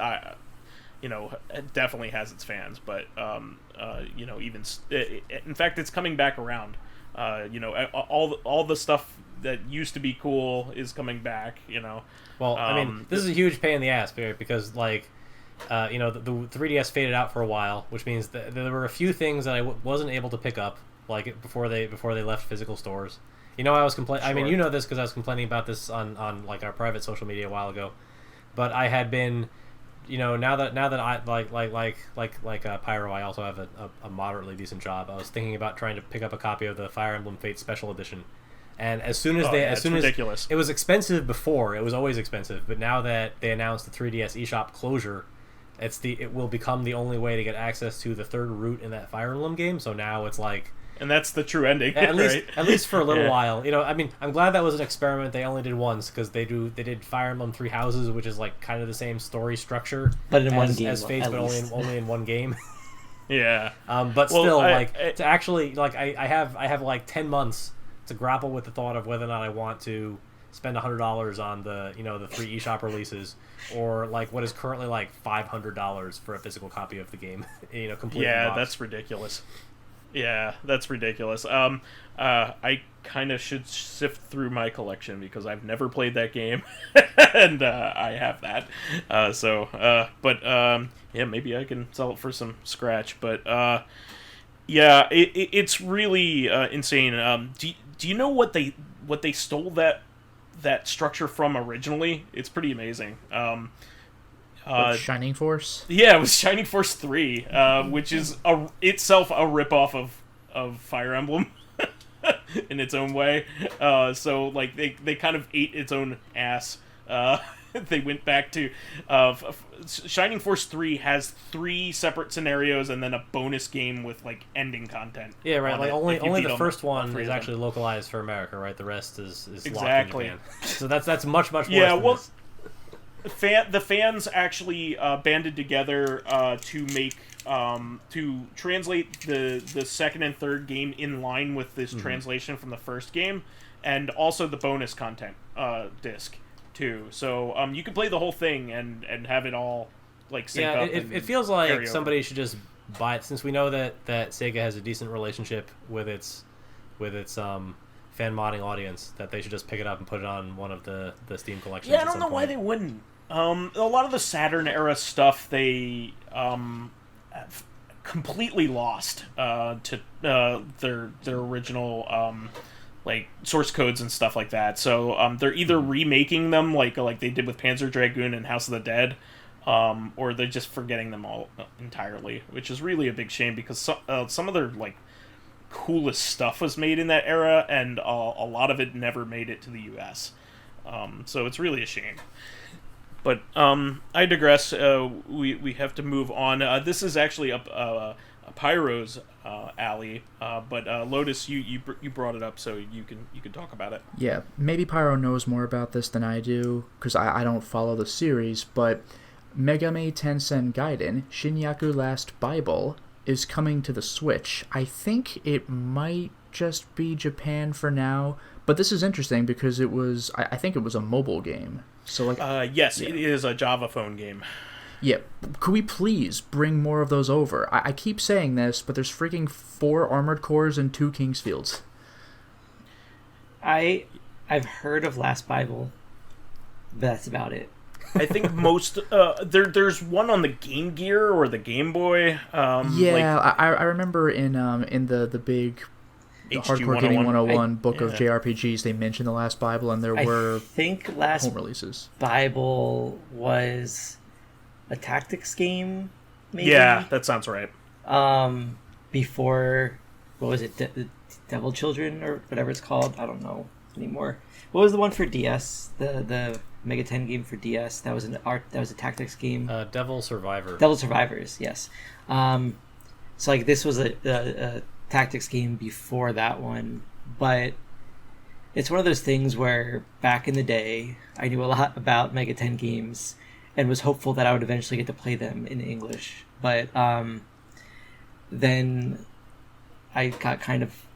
it definitely has its fans, but in fact, it's coming back around. All the stuff that used to be cool is coming back. Well, I mean, this is a huge pain in the ass because the 3DS faded out for a while, which means that there were a few things that I wasn't able to pick up before they left physical stores. I was complaining. Sure. I mean, this because I was complaining about this on like our private social media a while ago, but I had been, now that I like Pyro, I also have a moderately decent job. I was thinking about trying to pick up a copy of the Fire Emblem Fates Special Edition. And as soon as ridiculous. It was expensive before, it was always expensive, but now that they announced the 3DS eShop closure, it will become the only way to get access to the third route in that Fire Emblem game. So now it's like, and that's the true ending, at right? least for a little while. I mean, I'm glad that was an experiment they only did once, because they did Fire Emblem Three Houses, which is like kind of the same story structure, but in one game, as Fates, but only in one game. Yeah. But still, to actually I have like 10 months to grapple with the thought of whether or not I want to spend $100 on the 3 eShop releases, or like what is currently like $500 for a physical copy of the game. Completely. Yeah, that's ridiculous. Yeah, that's ridiculous. I kind of should sift through my collection because I've never played that game, and I have that. Yeah, maybe I can sell it for some scratch. But yeah, it's really insane. Do you know what they stole that structure from originally? It's pretty amazing. Shining Force? Yeah, it was Shining Force 3, which is itself a ripoff of Fire Emblem in its own way. So like they kind of ate its own ass. They went back to Shining Force 3 has 3 separate scenarios and then a bonus game with like ending content. Yeah, right. Like only the first one is actually localized for America, right? The rest is exactly locked in Japan. So that's much worse. Yeah, than this. The fans actually banded together to make to translate the second and third game in line with this translation from the first game, and also the bonus content disc too. So you can play the whole thing and have it all like sync up. It feels like somebody should just buy it, since we know that Sega has a decent relationship with its fan modding audience, that they should just pick it up and put it on one of the Steam collections. Yeah, I don't know why they wouldn't. A lot of the Saturn era stuff they completely lost to their original like source codes and stuff like that. So they're either remaking them like they did with Panzer Dragoon and House of the Dead, or they're just forgetting them all entirely, which is really a big shame because some of their like coolest stuff was made in that era, and a lot of it never made it to the US. So it's really a shame. But I digress. We have to move on. This is actually a Pyro's alley, but Lotus, you brought it up, so you can talk about it. Yeah, maybe Pyro knows more about this than I do, because I don't follow the series, but Megami Tensei Gaiden, Shinyaku Last Bible, is coming to the Switch. I think it might just be Japan for now, but this is interesting because I think it was a mobile game. So yes, yeah. It is a Java phone game. Yeah, could we please bring more of those over? I keep saying this, but there's freaking 4 Armored Cores and 2 Kingsfields. I've heard of Last Bible, but that's about it. I think most there's one on the Game Gear or the Game Boy. I remember in the big Hardcore Gaming 101 book of JRPGs, they mentioned the Last Bible, and there were home releases. Bible was a tactics game, maybe? Yeah, that sounds right. Before, what was it, Devil Children, or whatever it's called? I don't know anymore. What was the one for DS? The Mega 10 game for DS? That was a tactics game. Devil Survivor. Devil Survivors, yes. So like this was a tactics game before that one, but it's one of those things where back in the day I knew a lot about Mega 10 games and was hopeful that I would eventually get to play them in English, but then I got kind of,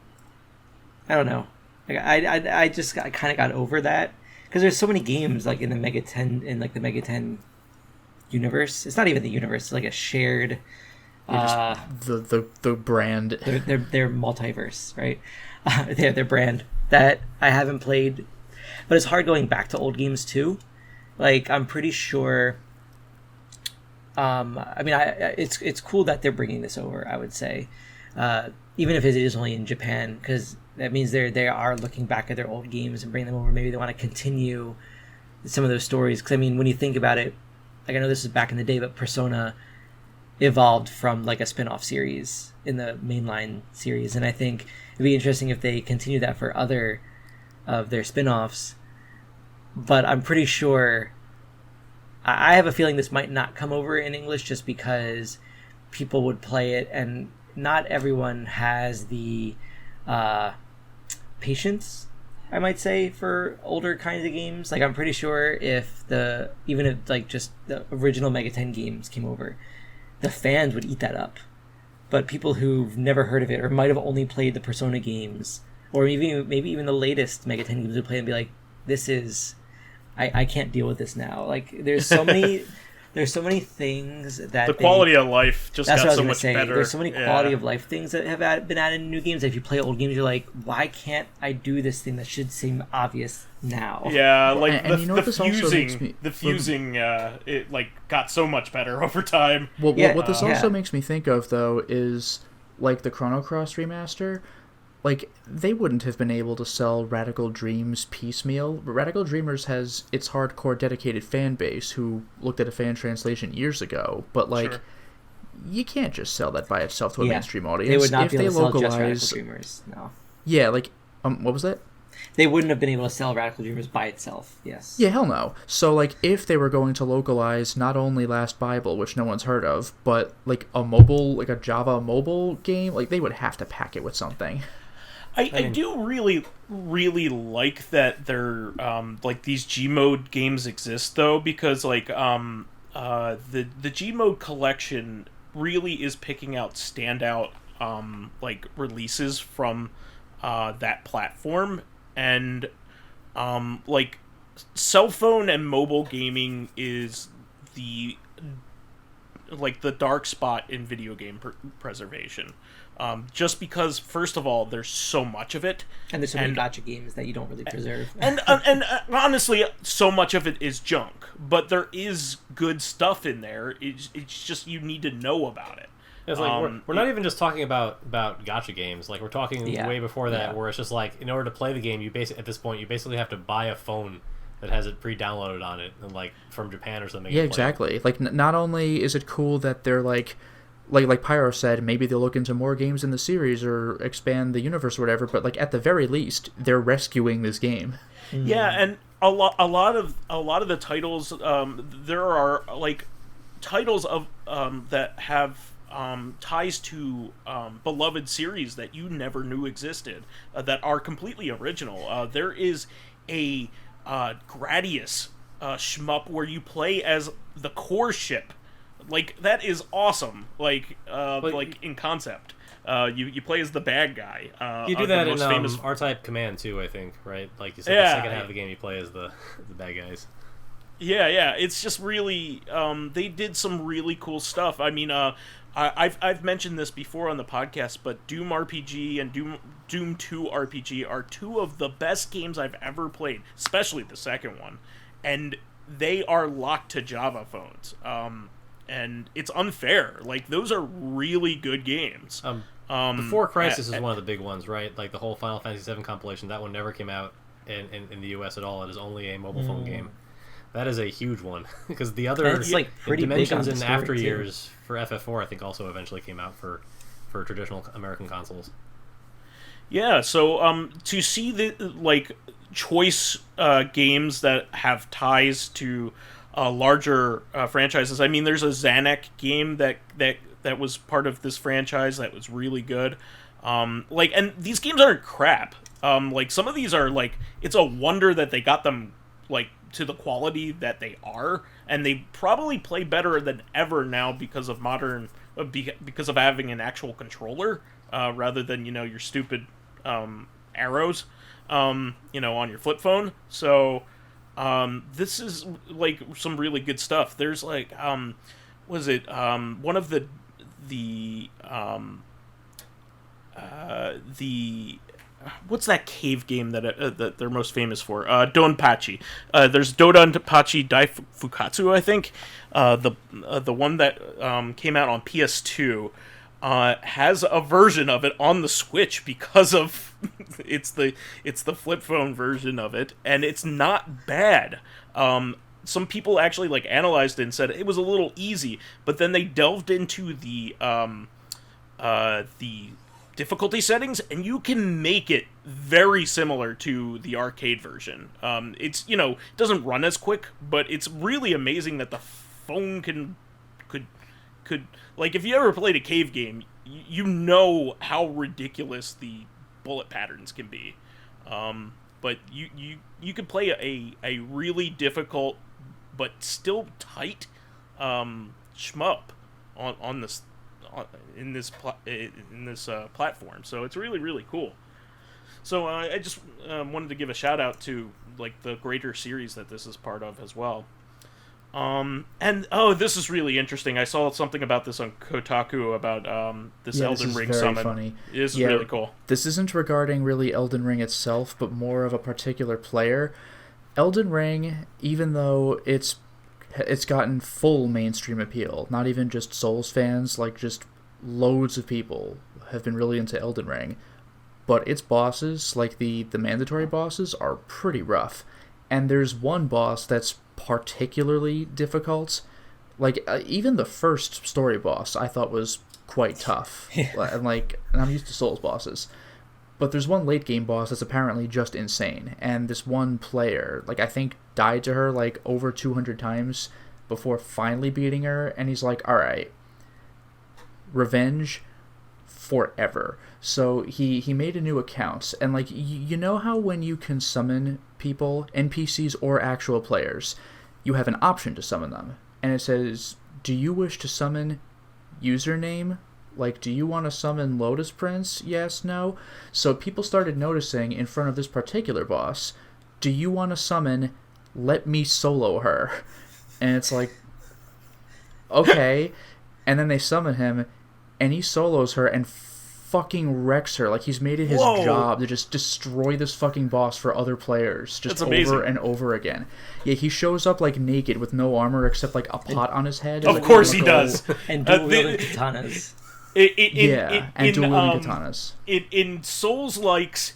I don't know, I kind of got over that because there's so many games like in the Mega 10 universe. It's not even the universe, it's like a shared the brand, their multiverse, right? Their brand that I haven't played, but it's hard going back to old games too. Like I'm pretty sure I mean, it's cool that they're bringing this over, I would say, even if it is only in Japan, because that means they are looking back at their old games and bringing them over. Maybe they want to continue some of those stories. Because I mean, when you think about it, like, I know this is back in the day, but Persona evolved from like a spin-off series in the mainline series, and I think it'd be interesting if they continue that for other of their spin-offs. But I'm pretty sure, I have a feeling this might not come over in English just because people would play it, and not everyone has the patience, I might say, for older kinds of games. Like, I'm pretty sure even if like just the original Mega 10 games came over, the fans would eat that up. But people who've never heard of it or might have only played the Persona games, or maybe even the latest Mega 10 games, would play and be like, this is, I can't deal with this now. Like, there's so many things that the quality of life just got so much better. There's so many quality of life things that have been added in new games. If you play old games, you're like, why can't I do this thing that should seem obvious now? Yeah, like the fusing, it like got so much better over time. Well, what this also makes me think of, though, is like the Chrono Cross remaster. Like, they wouldn't have been able to sell Radical Dreams piecemeal. But Radical Dreamers has its hardcore dedicated fan base who looked at a fan translation years ago. But, like, you can't just sell that by itself to a mainstream audience. They would not if be able they to sell localize... just Radical Dreamers, no. Yeah, like, what was that? They wouldn't have been able to sell Radical Dreamers by itself, yes. Yeah, hell no. So, like, if they were going to localize not only Last Bible, which no one's heard of, but, like, a Java mobile game, like, they would have to pack it with something. I do really, really like that they're, like, these G-Mode games exist, though, because, like, the G-Mode collection really is picking out standout, like, releases from that platform, and, like, cell phone and mobile gaming is the dark spot in video game preservation. Just because, first of all, there's so much of it, and there's so many gacha games that you don't really preserve. And honestly, so much of it is junk. But there is good stuff in there. It's just you need to know about it. It's like we're not even just talking about gacha games. Like, we're talking way before that, where it's just like, in order to play the game, you basically have to buy a phone that has it pre-downloaded on it, and like from Japan or something. Yeah, exactly. Like, not only is it cool that they're like Pyro said, maybe they'll look into more games in the series or expand the universe or whatever, but, like, at the very least, they're rescuing this game. Yeah, and a lot of the titles, there are, like, titles of that have ties to beloved series that you never knew existed, that are completely original. There is a Gradius shmup where you play as the core ship. Like, that is awesome. Like in concept, you play as the bad guy. You do that in R-Type Command too, I think, right? Like you said, the second half of the game you play as the bad guys. Yeah. It's just really, they did some really cool stuff. I mean, I've mentioned this before on the podcast, but Doom RPG and Doom 2 RPG are two of the best games I've ever played, especially the second one, and they are locked to Java phones. And it's unfair. Like, those are really good games. Before Crisis is one of the big ones, right? Like, the whole Final Fantasy VII compilation, that one never came out in the US at all. It is only a mobile phone game. That is a huge one. Because the other Dimensions and After Years for FF4, I think, also eventually came out for traditional American consoles. Yeah, so to see the, like, choice games that have ties to larger franchises. I mean, there's a Xanac game that was part of this franchise that was really good. Like, and these games aren't crap. Like, some of these are, like, it's a wonder that they got them, like, to the quality that they are, and they probably play better than ever now because of because of having an actual controller, rather than, your stupid arrows, on your flip phone. So this is, like, some really good stuff. There's, like, one of the what's that cave game that they're most famous for? Donpachi. There's Dodonpachi Daifukatsu, I think. The one that came out on PS2 has a version of it on the Switch because of it's the flip phone version of it, and it's not bad. Some people actually like analyzed it and said it was a little easy, but then they delved into the difficulty settings, and you can make it very similar to the arcade version. It's, you know, it doesn't run as quick, but it's really amazing that the phone could like, if you ever played a cave game, you know how ridiculous the bullet patterns can be. But you could play a really difficult but still tight shmup on this in this platform. So it's really, really cool. So I just wanted to give a shout out to like the greater series that this is part of as well. And this is really interesting. I saw something about this on Kotaku about this Elden Ring summon. Funny. It's really cool. This isn't regarding really Elden Ring itself, but more of a particular player. Elden Ring, even though it's gotten full mainstream appeal, not even just Souls fans, like just loads of people have been really into Elden Ring, but its bosses, like the mandatory bosses, are pretty rough. And there's one boss that's particularly difficult. Like, even the first story boss I thought was quite tough. And I'm used to Souls bosses. But there's one late game boss that's apparently just insane. And this one player, like, I think died to her like over 200 times before finally beating her. And he's like, alright, revenge forever. So he made a new account. And like, you know how when you can summon people, NPCs or actual players, you have an option to summon them. And it says, do you wish to summon username? Like, do you want to summon Lotus Prince? Yes, no? So people started noticing in front of this particular boss, do you want to summon Let Me Solo Her? And it's like, okay. And then they summon him, and he solos her and fucking wrecks her. Like, he's made it his job to just destroy this fucking boss for other players, just over and over again. Yeah, he shows up like naked with no armor except like a pot on his head. Of course he does. And dual-wielding katanas. And dual-wielding katanas. In Souls-likes,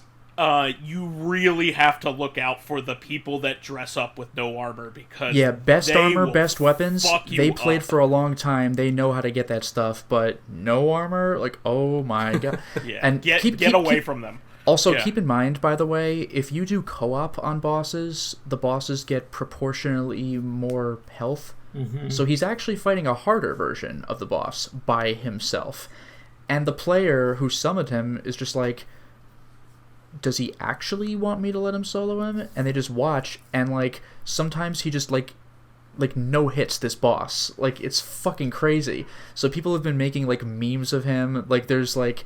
you really have to look out for the people that dress up with no armor, because best armor, best weapons. They played for a long time. They know how to get that stuff, but no armor, like, oh my god. And get away from them. Also, keep in mind, by the way, if you do co-op on bosses, the bosses get proportionally more health. Mm-hmm. So he's actually fighting a harder version of the boss by himself. And the player who summoned him is just like, does he actually want me to let him solo him? And they just watch, and like sometimes he just like no hits this boss. Like, it's fucking crazy. So people have been making like memes of him. Like, there's like,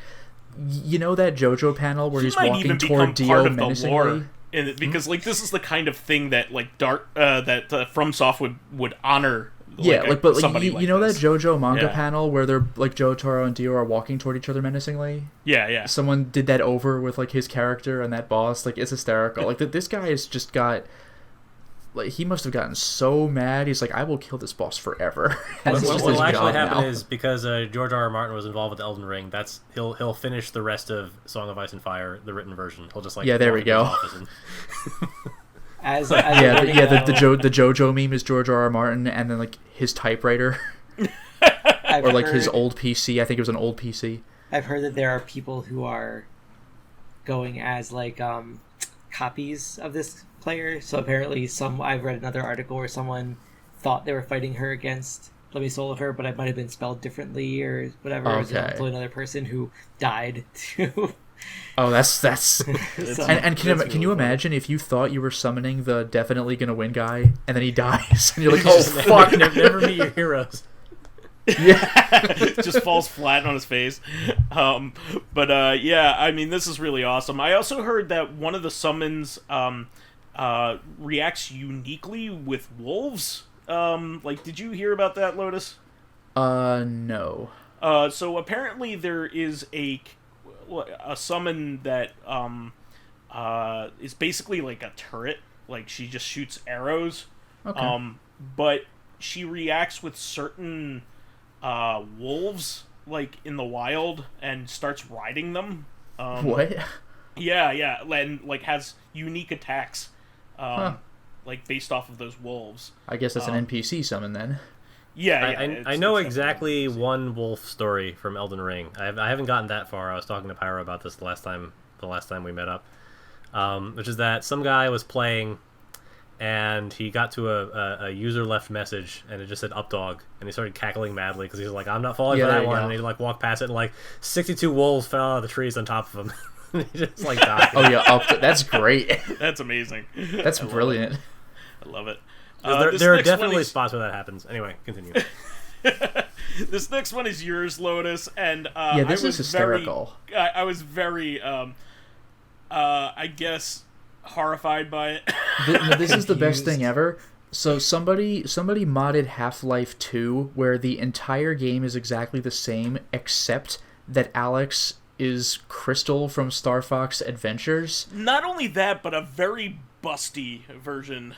you know, that JoJo panel where he's walking toward Dio menacingly. Because like, this is the kind of thing that like FromSoft would honor. Somebody you know that JoJo manga panel where they're like Jotaro and Dio are walking toward each other menacingly? Yeah. Someone did that over with like his character and that boss. Like, it's hysterical. Like, this guy has just got, like, he must have gotten so mad. He's like, I will kill this boss forever. What'll actually happen is, because George R.R. Martin was involved with Elden Ring, he'll finish the rest of Song of Ice and Fire, the written version. He'll just like there we go. The JoJo meme is George R.R. Martin, and then like his typewriter, or like his old PC. I think it was an old PC. I've heard that there are people who are going as like copies of this player. So apparently, I've read another article where someone thought they were fighting her against Let Me Solo Her, but it might have been spelled differently or whatever. Okay. It was totally another person who died too. Oh, that's and can you imagine if you thought you were summoning the definitely gonna win guy, and then he dies, and you're like, oh fuck, never meet your heroes. Yeah, just falls flat on his face. I mean, this is really awesome. I also heard that one of the summons reacts uniquely with wolves. Like, did you hear about that, Lotus? No. So apparently there is a summon that is basically like a turret. Like she just shoots arrows. Okay. But she reacts with certain wolves, like in the wild, and starts riding them. What? Yeah, and like has unique attacks, like based off of those wolves. I guess that's an NPC summon then. Yeah, I know exactly one wolf story from Elden Ring. I haven't gotten that far. I was talking to Pyro about this the last time we met up, which is that some guy was playing, and he got to a user left message, and it just said "updog," and he started cackling madly because he was like, "I'm not falling for that one," and he like walked past it, and like 62 wolves fell out of the trees on top of him. He just like died. Oh yeah, that's great. That's amazing. That's brilliant. I love it. There are definitely spots where that happens. Anyway, continue. This next one is yours, Lotus, and this is hysterical. I was very, I guess, horrified by it. This is the best thing ever. So somebody modded Half-Life 2 where the entire game is exactly the same except that Alex is Krystal from Star Fox Adventures. Not only that, but a very busty version.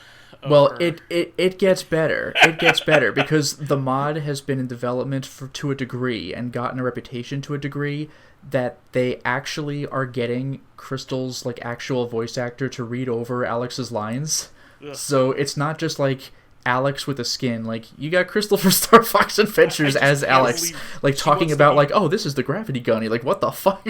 Well, it gets better. It gets better because the mod has been in development to a degree and gotten a reputation to a degree that they actually are getting Krystal's like actual voice actor to read over Alex's lines. Ugh. So it's not just like Alex with a skin. Like you got Krystal from Star Fox Adventures as Alex, like talking about like, oh, this is the gravity gun. You're like, what the fuck?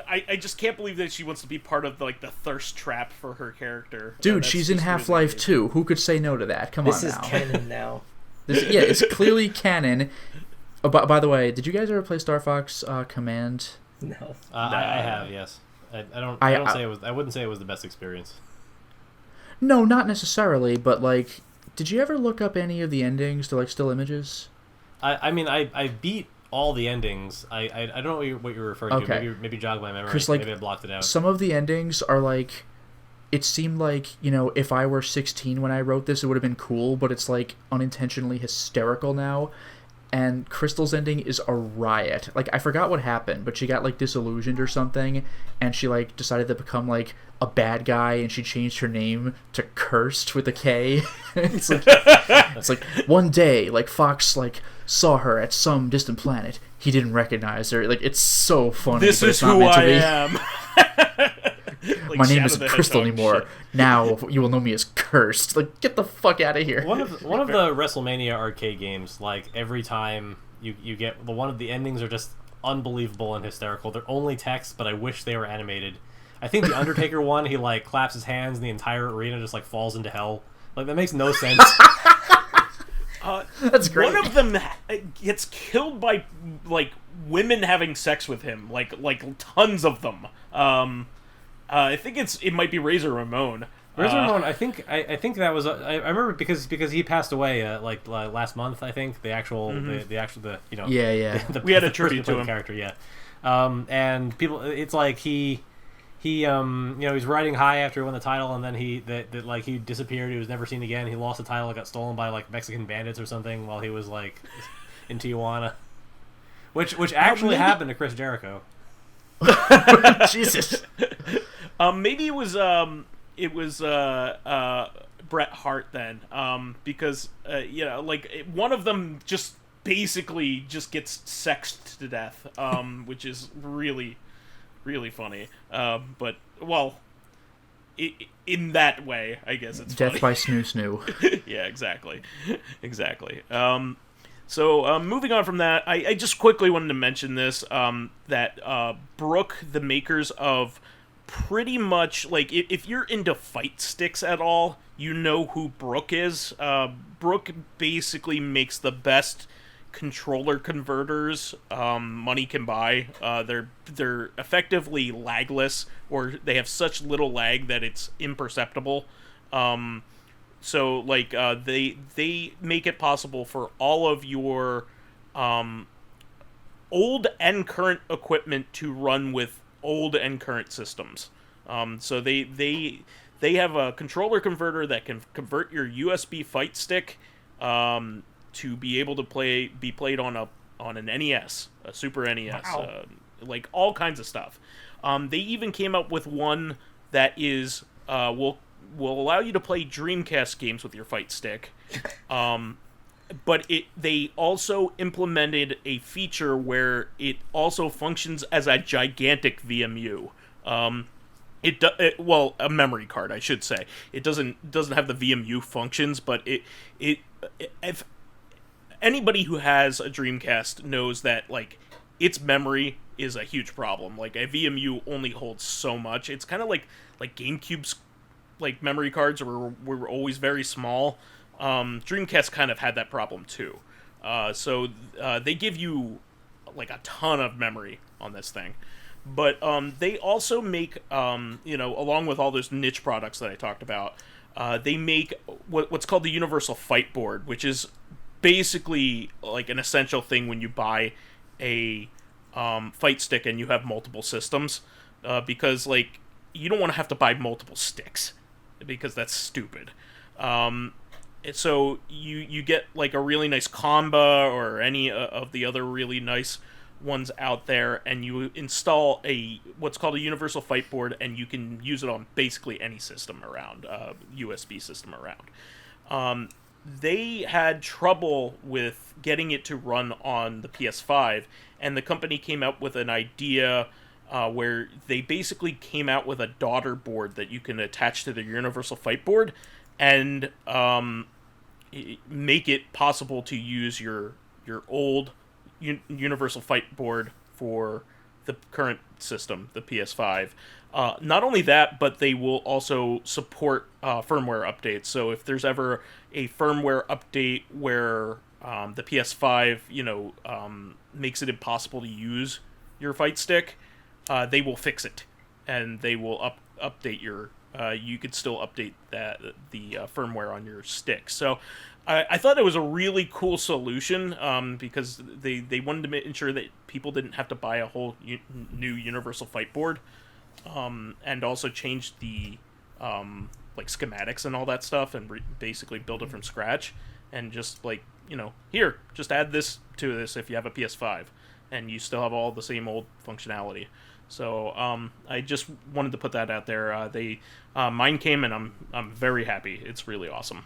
I just can't believe that she wants to be part of like the thirst trap for her character. Dude, she's in Half-Life really 2. Who could say no to that? Come on now. This is canon now. It's clearly canon. Oh, by the way, did you guys ever play Star Fox Command? No. I have, yes. I wouldn't say it was the best experience. No, not necessarily, but like, did you ever look up any of the endings to like still images? I mean, I beat all the endings. I don't know what you're referring to. Maybe jog my memory. Like, maybe I blocked it out. Some of the endings are like, it seemed like, you know, if I were 16 when I wrote this, it would have been cool, but it's like unintentionally hysterical now. And Krystal's ending is a riot. Like, I forgot what happened, but she got like disillusioned or something, and she like decided to become like a bad guy, and she changed her name to Cursed with a K. it's like one day, like Fox like saw her at some distant planet. He didn't recognize her. Like, it's so funny. This is who I am. Like, my name isn't Krystal anymore. Shit. Now you will know me as Cursed. Like, get the fuck out of here. One of the WrestleMania arcade games, like every time you get one of the endings are just unbelievable and hysterical. They're only text, but I wish they were animated. I think the Undertaker one, he like claps his hands and the entire arena just like falls into hell. Like, that makes no sense. That's great. One of them gets killed by like women having sex with him, like tons of them. I think it might be Razor Ramon. Razor Ramon, I think that was I remember because he passed away like last month. I think the actual the you know we had a tribute to him character and people, it's like he you know, he's riding high after he won the title, and then he disappeared. He was never seen again. He lost the title. It got stolen by like Mexican bandits or something while he was like in Tijuana, which actually happened to Chris Jericho. Jesus. Maybe it was Bret Hart then, because you know, like one of them just basically just gets sexed to death, which is really, really funny. But well, in that way, I guess it's death funny. By snoo. Yeah, exactly. So moving on from that, I just quickly wanted to mention this, that Brook, the makers of pretty much, like, if you're into fight sticks at all, you know who Brook is. Brook basically makes the best controller converters money can buy. They're effectively lagless, or they have such little lag that it's imperceptible. So, like, they make it possible for all of your old and current equipment to run with old and current systems. So they have a controller converter that can convert your USB fight stick to be able to be played on an NES, a Super NES. Wow. like all kinds of stuff. They even came up with one that is will allow you to play Dreamcast games with your fight stick. But they also implemented a feature where it also functions as a gigantic VMU. Well, a memory card, I should say. It doesn't have the VMU functions, but if anybody who has a Dreamcast knows that, like, its memory is a huge problem. Like, a VMU only holds so much. It's kind of like GameCube's like memory cards were always very small. Dreamcast kind of had that problem too. So they give you like a ton of memory on this thing. But they also make, along with all those niche products that I talked about, they make what's called the Universal Fight Board, which is basically like an essential thing when you buy a fight stick and you have multiple systems, because like you don't want to have to buy multiple sticks because that's stupid. So you get like a really nice Comba or any of the other really nice ones out there, and you install what's called a Universal Fight Board, and you can use it on basically any system around, USB system around. They had trouble with getting it to run on the PS5, and the company came up with an idea where they basically came out with a daughter board that you can attach to the Universal Fight Board, and make it possible to use your old Universal Fight Board for the current system, the PS5. Not only that, but they will also support firmware updates. So if there's ever a firmware update where the PS5, makes it impossible to use your fight stick, they will fix it, and they will update your. You could still update the firmware on your stick. So I thought it was a really cool solution, because they wanted to ensure that people didn't have to buy a whole new Universal Fight Board, and also change the like schematics and all that stuff, and basically build it from scratch, and just like here, just add this to this if you have a PS5, and you still have all the same old functionality. So I just wanted to put that out there. Mine came, and I'm very happy. It's really awesome.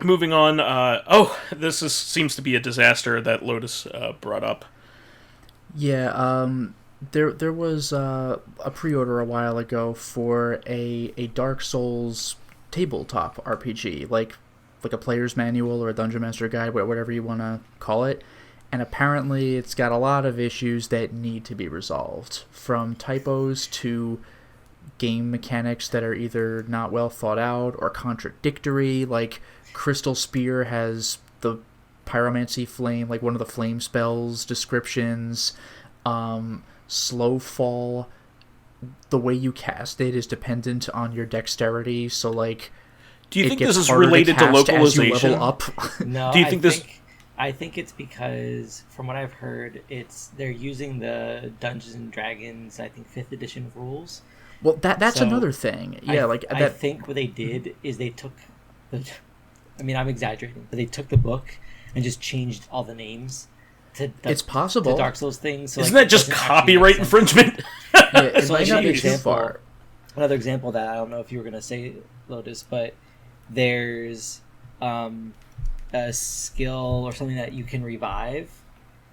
Moving on. This seems to be a disaster that Lotus brought up. Yeah. There was a pre-order a while ago for a Dark Souls tabletop RPG, like a player's manual or a dungeon master guide, whatever you want to call it. And apparently it's got a lot of issues that need to be resolved, from typos to game mechanics that are either not well thought out or contradictory. Like, Crystal Spear has the pyromancy flame, like one of the flame spells descriptions. Slow fall, the way you cast it is dependent on your dexterity, so like, do you think this is related to localization? As you level up? No, do you think I think it's because, from what I've heard, they're using the Dungeons and Dragons, I think 5th edition rules. Well, that's another thing. Yeah, I think what they did is they took I'm exaggerating, but they took the book and just changed all the names it's possible to Dark Souls things. So, isn't that just copyright infringement? Yeah, it might not be too far. Another example that I don't know if you were going to say, Lotus, but there's a skill or something that you can revive,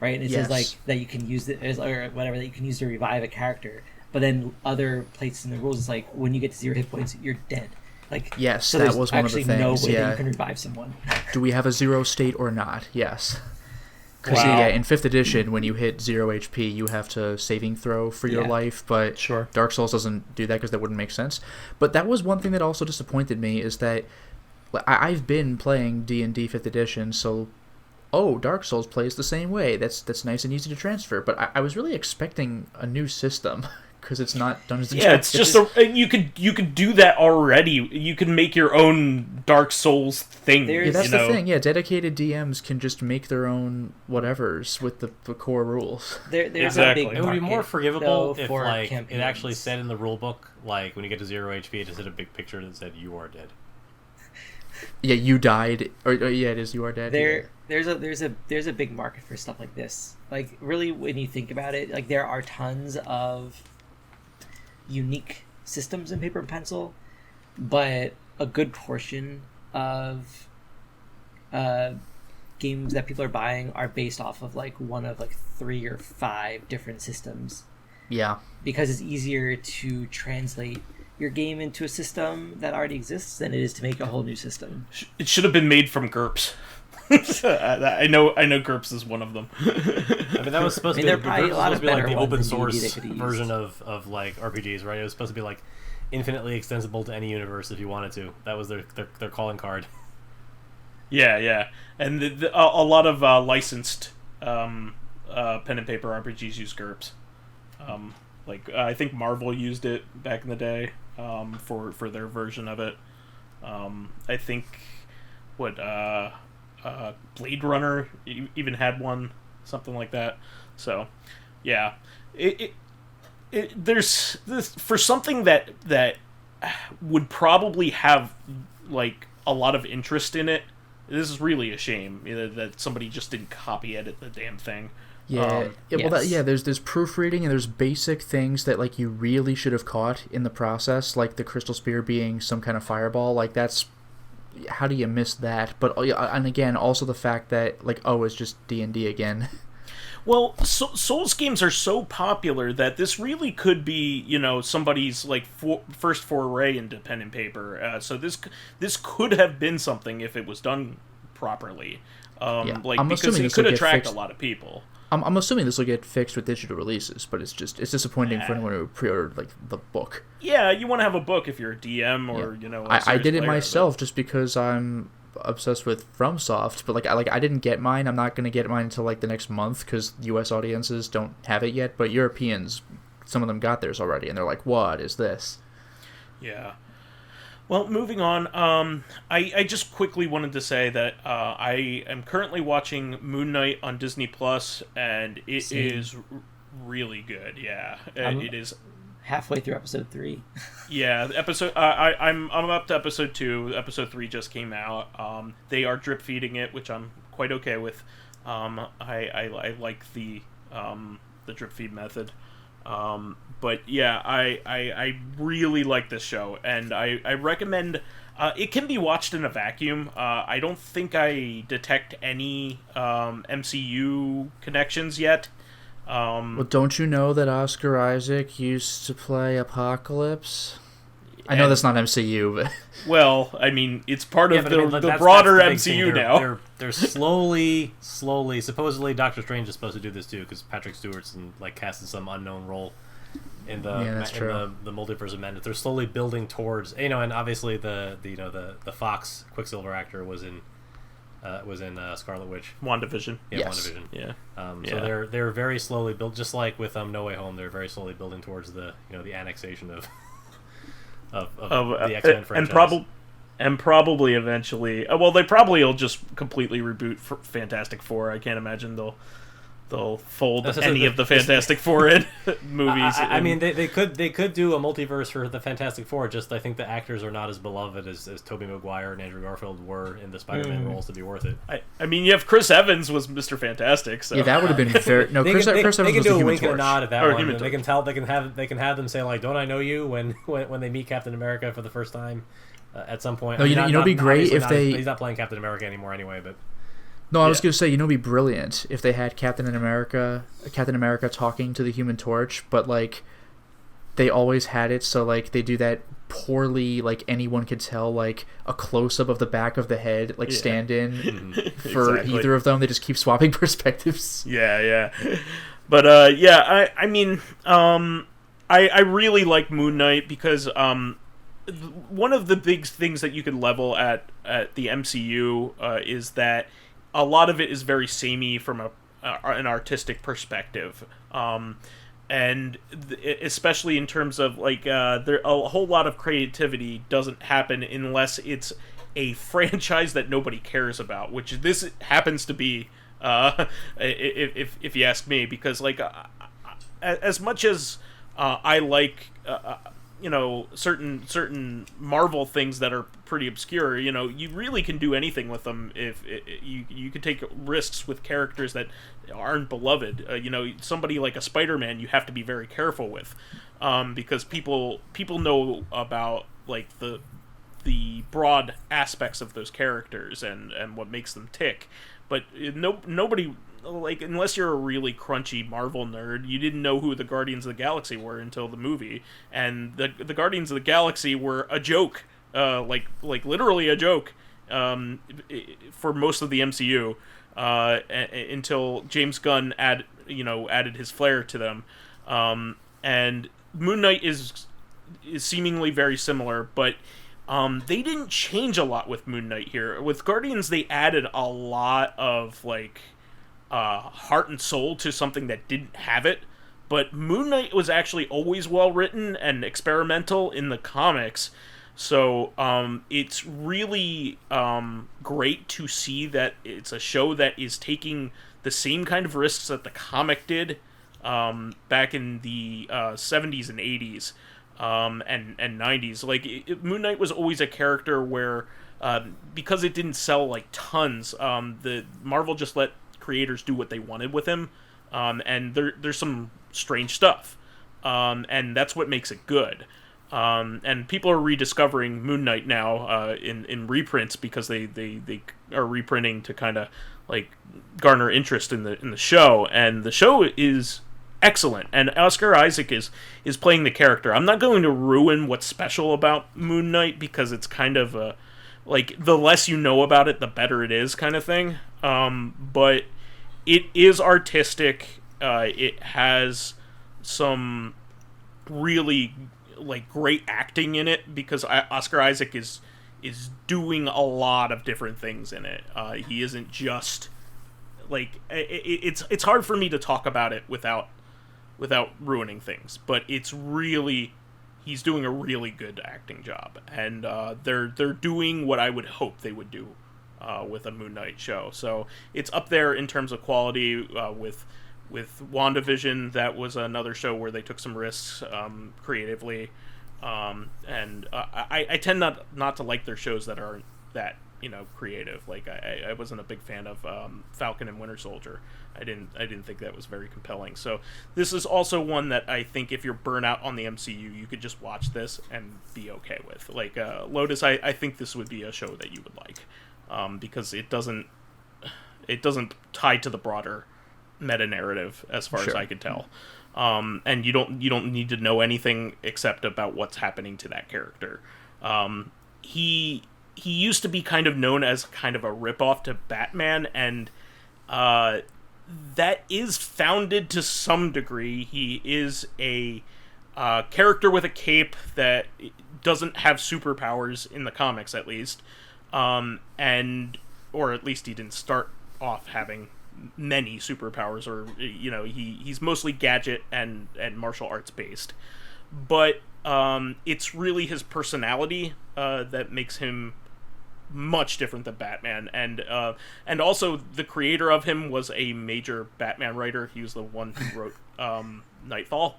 right? And it says like that you can use it or whatever, that you can use to revive a character. But then other places in the rules, it's like when you get to 0 hit points, you're dead. Like, yes, so that was one of the things. No way that you can revive someone. Do we have a 0 state or not? Yes. Because in 5th edition, when you hit 0 HP, you have to saving throw for your life, but sure. Dark Souls doesn't do that because that wouldn't make sense. But that was one thing that also disappointed me, is that I've been playing D&D 5th edition, so Dark Souls plays the same way. That's nice and easy to transfer. But I was really expecting a new system, because it's not Dungeons and Dragons. Yeah, it's just you could do that already. You can make your own Dark Souls thing. That's the thing. Yeah, dedicated DMs can just make their own whatevers with the core rules. There's exactly. a big it would be more forgivable if like campaigns. it actually said in the rule book, like when you get to 0 HP, it just had a big picture that said "You are dead." Yeah, you died, or yeah, it is you are dead. There's a big market for stuff like this. Like, really, when you think about it, like, there are tons of unique systems in paper and pencil, but a good portion of games that people are buying are based off of like one of like 3 or 5 different systems. Yeah, because it's easier to translate your game into a system that already exists than it is to make a whole new system. It should have been made from GURPS. I know GURPS is one of them. I mean, that was supposed to be, like the open source version of like RPGs, right? It was supposed to be like infinitely extensible to any universe if you wanted to. That was their calling card. Yeah, and a lot of licensed pen and paper RPGs use GURPS. I think Marvel used it back in the day for their version of it. I think Blade Runner even had one, something like that. So, yeah, there's this for something that would probably have like a lot of interest in it. This is really a shame that somebody just didn't copy edit the damn thing. Yeah, there's proofreading and there's basic things that like you really should have caught in the process, like the crystal spear being some kind of fireball. Like that's, how do you miss that? But and again, also the fact that like, oh, it's just D&D again. Well, Souls games are so popular that this really could be, somebody's like first foray into pen and paper. So this could have been something if it was done properly. Because it could attract a lot of people. I'm assuming this will get fixed with digital releases, but it's disappointing for anyone who pre-ordered like the book. Yeah, you want to have a book if you're a DM or I did it myself just because I'm obsessed with FromSoft, but I didn't get mine. I'm not going to get mine until like the next month because U.S. audiences don't have it yet, but Europeans, some of them got theirs already, and they're like, "What is this?" Yeah. Well, moving on, I just quickly wanted to say that I am currently watching Moon Knight on Disney Plus, and it is really good. Yeah, it is. Halfway through episode 3. Yeah, I'm up to episode 2. Episode 3 just came out. They are drip feeding it, which I'm quite okay with. I like the drip feed method. But yeah, I really like this show, and I recommend. It can be watched in a vacuum. I don't think I detect any MCU connections yet. Well, don't you know that Oscar Isaac used to play Apocalypse? I know that's not MCU, but... Well, I mean, it's part of the broader MCU now. They're slowly, supposedly Doctor Strange is supposed to do this too, because Patrick Stewart's cast in some unknown role in the Multiverse of Madness. They're slowly building towards, and obviously the Fox Quicksilver actor was in Scarlet Witch. WandaVision. Yeah, yes. WandaVision. Yeah. So they're very slowly built, just like with No Way Home. They're very slowly building towards the the annexation of the X-Men franchise. And probably eventually, they probably will just completely reboot Fantastic Four. I can't imagine they'll fold any of the Fantastic Four in movies. I mean, they could do a multiverse for the Fantastic Four. Just I think the actors are not as beloved as Tobey Maguire and Andrew Garfield were in the Spider-Man roles to be worth it. I mean, you have Chris Evans was Mr. Fantastic. So. Yeah, that would have been very. No, Chris Evans they can do a wink and a nod at that one. They can have them say like, "Don't I know you?" when they meet Captain America for the first time at some point. No, it'd be great if he's not playing Captain America anymore anyway, but. No, I was going to say, it'd be brilliant if they had Captain America talking to the Human Torch, but, they always had it so, they do that poorly, anyone could tell, a close-up of the back of the head, stand-in for exactly. Either of them. They just keep swapping perspectives. Yeah. But, I mean, I really like Moon Knight because, one of the big things that you could level at the MCU is that a lot of it is very samey from an artistic perspective, and especially in terms of there a whole lot of creativity doesn't happen unless it's a franchise that nobody cares about, which this happens to be, if you ask me, because as much as I like certain Marvel things that are pretty obscure, you really can do anything with them if you could take risks with characters that aren't beloved. Somebody like a Spider-Man, you have to be very careful with, because people know about like the broad aspects of those characters and what makes them tick, but nobody, like, unless you're a really crunchy Marvel nerd, you didn't know who the Guardians of the Galaxy were until the movie, and the Guardians of the Galaxy were a joke, like literally a joke, for most of the MCU, until James Gunn added his flair to them, and Moon Knight is seemingly very similar, but they didn't change a lot with Moon Knight here. With Guardians, they added a lot of heart and soul to something that didn't have it. But Moon Knight was actually always well written and experimental in the comics. So it's really great to see that it's a show that is taking the same kind of risks that the comic did back in the 70s and 80s. And 90s. Moon Knight was always a character where, because it didn't sell like tons, the Marvel just let creators do what they wanted with him, and there's some strange stuff, and that's what makes it good. And people are rediscovering Moon Knight now in reprints, because they are reprinting to kind of like garner interest in the show, and the show is excellent, and Oscar Isaac is playing the character. I'm not going to ruin what's special about Moon Knight, because it's kind of the less you know about it, the better it is kind of thing. But it is artistic. It has some really great acting in it, because Oscar Isaac is doing a lot of different things in it. He isn't just it's hard for me to talk about it without ruining things, but he's doing a really good acting job, and they're doing what I would hope they would do with a Moon Knight show. So it's up there in terms of quality with WandaVision. That was another show where they took some risks creatively, and I tend not to like their shows that aren't that creative. I wasn't a big fan of Falcon and Winter Soldier. I didn't think that was very compelling. So this is also one that I think if you're burnt out on the MCU, you could just watch this and be okay with. Lotus, I think this would be a show that you would like, because it doesn't tie to the broader meta narrative as far as I could tell. And you don't need to know anything except about what's happening to that character. He used to be kind of known as kind of a ripoff to Batman, and that is founded to some degree. He is a character with a cape that doesn't have superpowers in the comics, at least, or at least he didn't start off having many superpowers, or he's mostly gadget and martial arts based, but it's really his personality that makes him much different than Batman, and also the creator of him was a major Batman writer. He was the one who wrote Nightfall,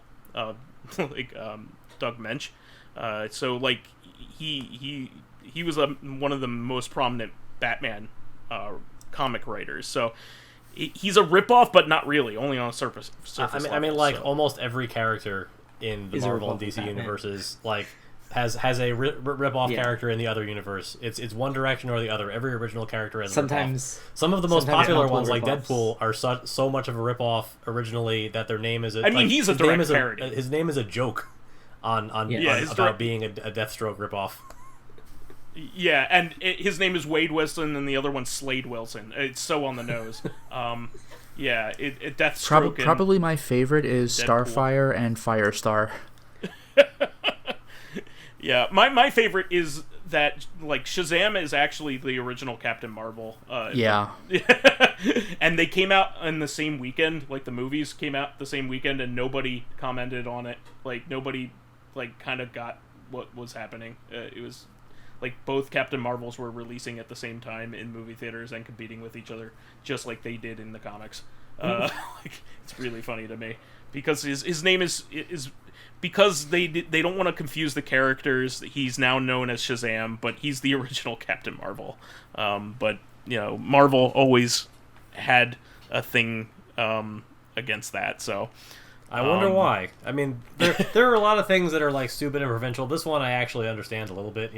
Doug Mensch. So he was one of the most prominent Batman comic writers. So he's a ripoff, but not really. Only on a surface level. Almost every character in the Marvel and DC universes has a rip-off character in the other universe. It's one direction or the other. Every original character has a sometimes rip-off. Some of the most popular ones, like Deadpool, are so much of a rip-off originally that their name is he's a direct parody. His name is a joke on about being a Deathstroke rip-off. Yeah, and his name is Wade Wilson, and the other one's Slade Wilson. It's so on the nose. Deathstroke. Probably my favorite is Deadpool. Starfire and Firestar. Yeah, my favorite is that Shazam is actually the original Captain Marvel. Yeah. And they came out in the same weekend. The movies came out the same weekend, and nobody commented on it. Nobody kind of got what was happening. It was both Captain Marvels were releasing at the same time in movie theaters and competing with each other, just like they did in the comics. It's really funny to me, because his name is because they don't want to confuse the characters, he's now known as Shazam, but he's the original Captain Marvel. But Marvel always had a thing against that, so I wonder why. I mean, there are a lot of things that are like stupid and provincial. This one I actually understand a little bit,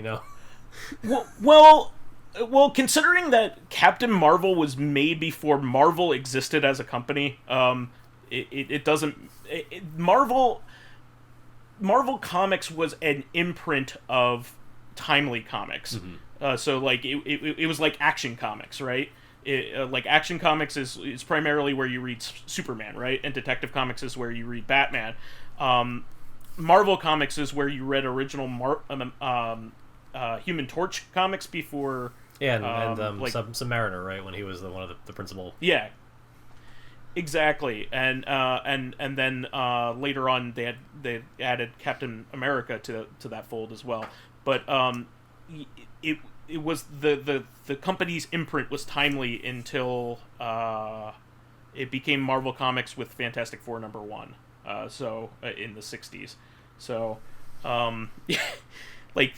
Well, considering that Captain Marvel was made before Marvel existed as a company, it doesn't. Marvel Comics was an imprint of Timely Comics. Mm-hmm. So like it was like Action Comics, right? Like Action Comics is primarily where you read Superman, right? And Detective Comics is where you read Batman. Marvel Comics is where you read original Human Torch comics before. Yeah, and Submariner, right? When he was one of the principal. Yeah, exactly. And then later on they added Captain America to that fold as well. But it was the company's imprint was Timely until it became Marvel Comics with Fantastic Four #1. So in the 60s. So like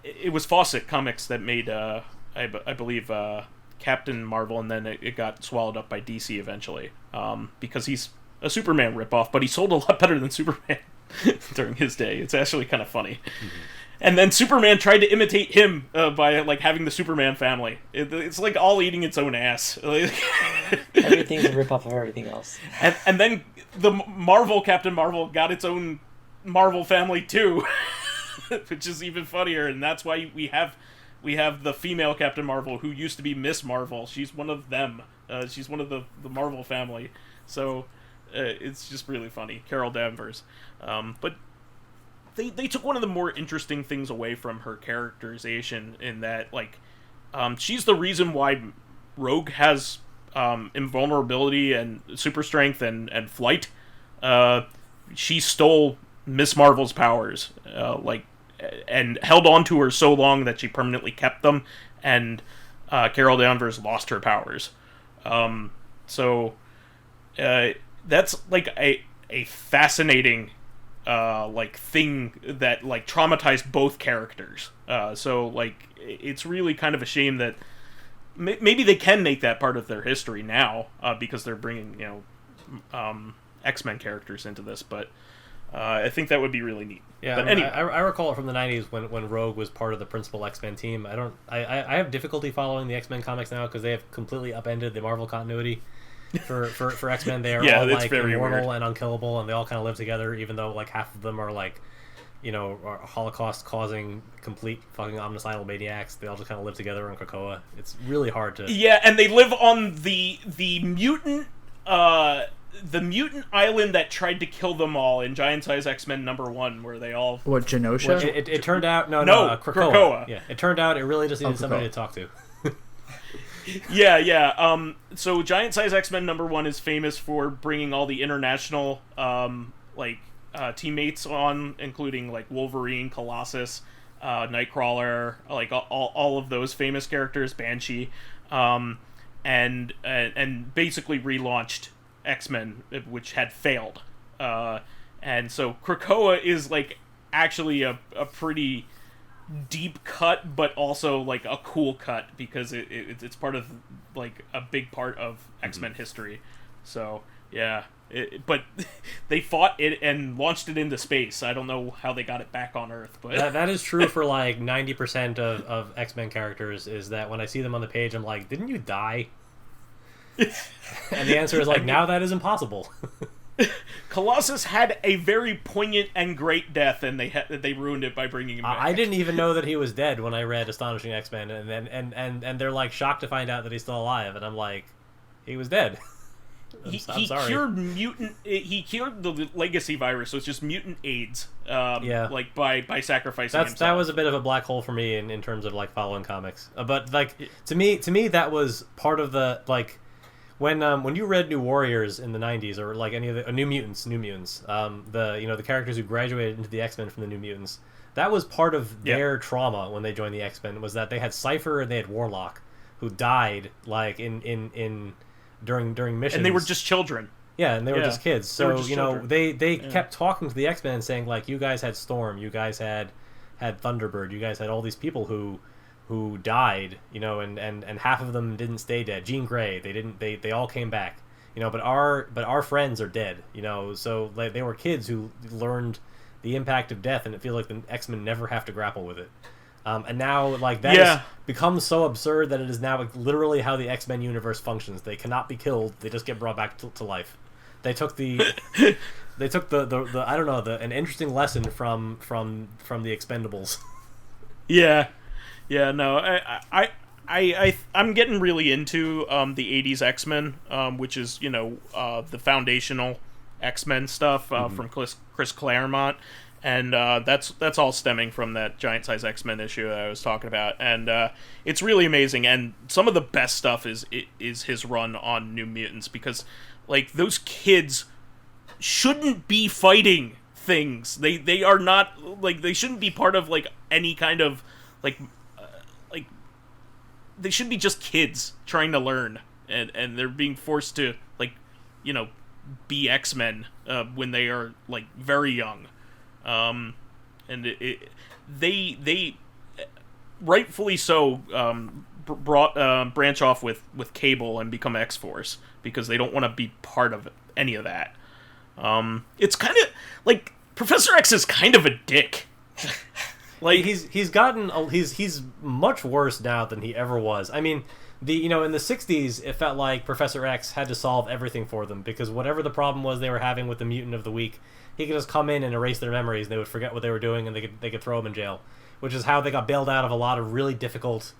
it was Fawcett Comics that made I believe Captain Marvel, and then it got swallowed up by DC eventually, because he's a Superman ripoff, but he sold a lot better than Superman during his day. It's actually kind of funny. Mm-hmm. And then Superman tried to imitate him by like having the Superman family. It's like all eating its own ass. Everything's a ripoff of everything else. And then the Marvel Captain Marvel got its own Marvel family too, which is even funnier. And that's why we have the female Captain Marvel, who used to be Miss Marvel. She's one of them. She's one of the Marvel family. So it's just really funny. Carol Danvers. But they took one of the more interesting things away from her characterization in that, like, she's the reason why Rogue has invulnerability and super strength and flight. She stole Miss Marvel's powers, and held on to her so long that she permanently kept them, and Carol Danvers lost her powers. So that's like a fascinating thing that like traumatized both characters. So like it's really kind of a shame that maybe they can make that part of their history now, because they're bringing X-Men characters into this, but I think that would be really neat. Yeah, but anyway. I recall it from the 90s when Rogue was part of the principal X-Men team. I have difficulty following the X-Men comics now because they have completely upended the Marvel continuity for X-Men. They are all like immortal and unkillable, and they all kind of live together, even though like half of them are like, are Holocaust-causing complete fucking omnicidal maniacs. They all just kind of live together on Krakoa. It's really hard to... Yeah, and they live on the mutant... the mutant island that tried to kill them all in Giant Size X-Men #1, where they all... What, Genosha? It turned out... No, Krakoa. Yeah, it turned out it really just needed somebody to talk to. Yeah. So Giant Size X-Men #1 is famous for bringing all the international, teammates on, including, like, Wolverine, Colossus, Nightcrawler, like, all of those famous characters, Banshee, and basically relaunched X-Men, which had failed, and so Krakoa is like actually a pretty deep cut, but also like a cool cut because it's part of like a big part of X-Men history. So yeah, but they fought it and launched it into space. I don't know how they got it back on Earth, but that is true for like 90% of X-Men characters. Is that when I see them on the page, I'm like, didn't you die? And the answer is like, now that is impossible. Colossus had a very poignant and great death, and they ruined it by bringing him back. I didn't even know that he was dead when I read Astonishing X-Men, and they're like shocked to find out that he's still alive, and I'm like, he was dead. He cured mutant. He cured the legacy virus, so it's just mutant AIDS. Like by sacrificing himself. That was a bit of a black hole for me in terms of like following comics. But like to me that was part of the like. When you read New Warriors in the 90s, or like any of the New Mutants, the characters who graduated into the X-Men from the New Mutants, that was part of their trauma when they joined the X-Men, was that they had Cypher and they had Warlock, who died like in during missions, and they were just children. Yeah, and they were just kids. So, children. they kept talking to the X-Men and saying, like, you guys had Storm, you guys had Thunderbird, you guys had all these people who died, and half of them didn't stay dead. Jean Grey, they all came back. But our friends are dead, so like, they were kids who learned the impact of death, and it feels like the X-Men never have to grapple with it. And now, like, that has become so absurd that it is now literally how the X-Men universe functions. They cannot be killed; they just get brought back to life. They took the I don't know, an interesting lesson from the Expendables. Yeah, no, I'm getting really into the '80s X-Men, which is the foundational X-Men stuff from Chris Claremont. And that's all stemming from that Giant Size X-Men issue that I was talking about, and it's really amazing. And some of the best stuff is his run on New Mutants, because like those kids shouldn't be fighting things. They are not, like, they shouldn't be part of like any kind of like they should be just kids trying to learn, and they're being forced to be X-Men when they are like very young. And they rightfully so branch off with Cable and become X-Force, because they don't want to be part of any of that. It's kind of like Professor X is kind of a dick. Like he's much worse now than he ever was. I mean, in the 60s, it felt like Professor X had to solve everything for them, because whatever the problem was they were having with the Mutant of the Week, he could just come in and erase their memories, and they would forget what they were doing, and they could throw him in jail, which is how they got bailed out of a lot of really difficult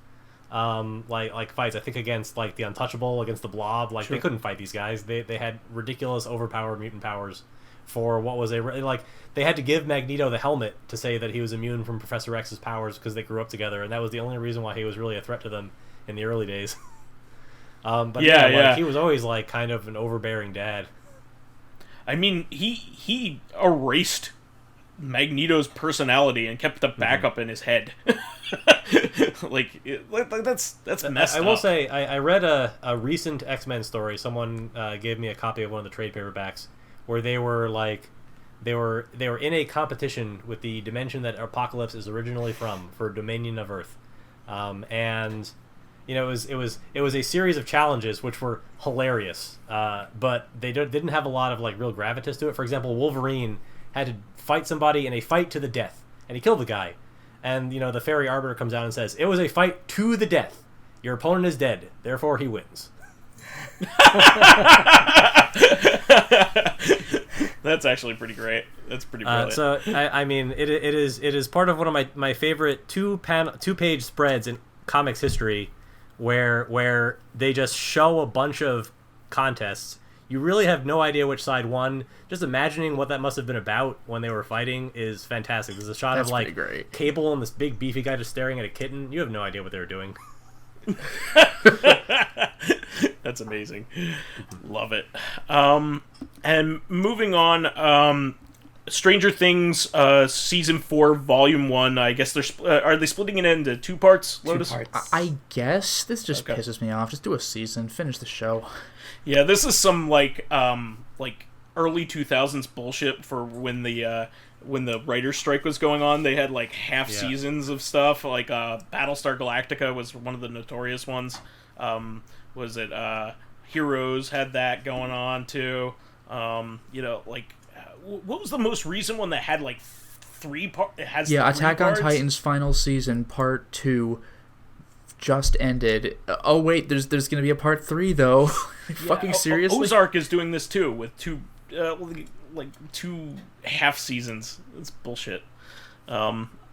like fights. I think against like the Untouchable, against the Blob, like They couldn't fight these guys. They had ridiculous overpowered mutant powers for what was they had to give Magneto the helmet to say that he was immune from Professor X's powers, because they grew up together, and that was the only reason why he was really a threat to them in the early days. But he was always like kind of an overbearing dad. I mean, he erased Magneto's personality and kept the backup in his head. That's messed up. I will say, I read a recent X-Men story. Someone gave me a copy of one of the trade paperbacks, where they were in a competition with the dimension that Apocalypse is originally from, for Dominion of Earth, and it was a series of challenges which were hilarious, but they didn't have a lot of like real gravitas to it. For example, Wolverine had to fight somebody in a fight to the death, and he killed the guy, and the Fairy Arbiter comes out and says, "It was a fight to the death. Your opponent is dead, therefore he wins." That's actually pretty great. That's pretty brilliant. So I mean, it is part of one of my favorite two-page spreads in comics history, where they just show a bunch of contests. You really have no idea which side won. Just imagining what that must have been about when they were fighting is fantastic. There's a shot That's of like great. Cable and this big beefy guy just staring at a kitten. You have no idea what they were doing. That's amazing. Love it. And moving on, Stranger Things season 4 volume 1. I guess are they splitting it into 2 parts, Lotus? 2 parts. I guess this just pisses me off. Just do a season, finish the show. Yeah, this is some like early 2000s bullshit for when the writer's strike was going on. They had like half seasons of stuff. Like Battlestar Galactica was one of the notorious ones. Was it Heroes had that going on too? What was the most recent one that had like 3 parts? Attack on Titan's final season, part 2, just ended. Oh wait, there's going to be a part 3 though. Fucking seriously? Ozark is doing this too with 2 half seasons. It's bullshit.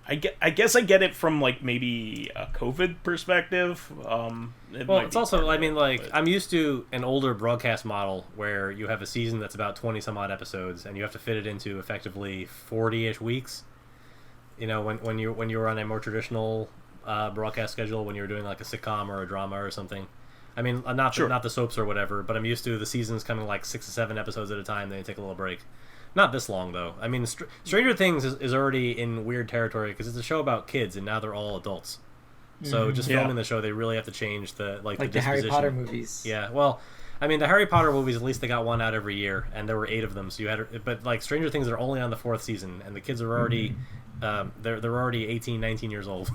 I guess I get it from like maybe a COVID perspective. It's also, I mean, like, I'm used to an older broadcast model where you have a season that's about 20 some odd episodes, and you have to fit it into effectively 40-ish weeks. When you were on a more traditional broadcast schedule, when you were doing like a sitcom or a drama or something. I mean, not the soaps or whatever, but I'm used to the seasons coming like 6 to 7 episodes at a time. Then you take a little break. Not this long, though. I mean, Stranger Things is already in weird territory because it's a show about kids, and now they're all adults. So just filming the show, they really have to change the like the disposition. Harry Potter movies. Yeah, well, I mean, the Harry Potter movies, at least they got one out every year, and there were 8 of them. So you had, but like Stranger Things are only on the 4th season, and the kids are already, they're already 18, 19 years old.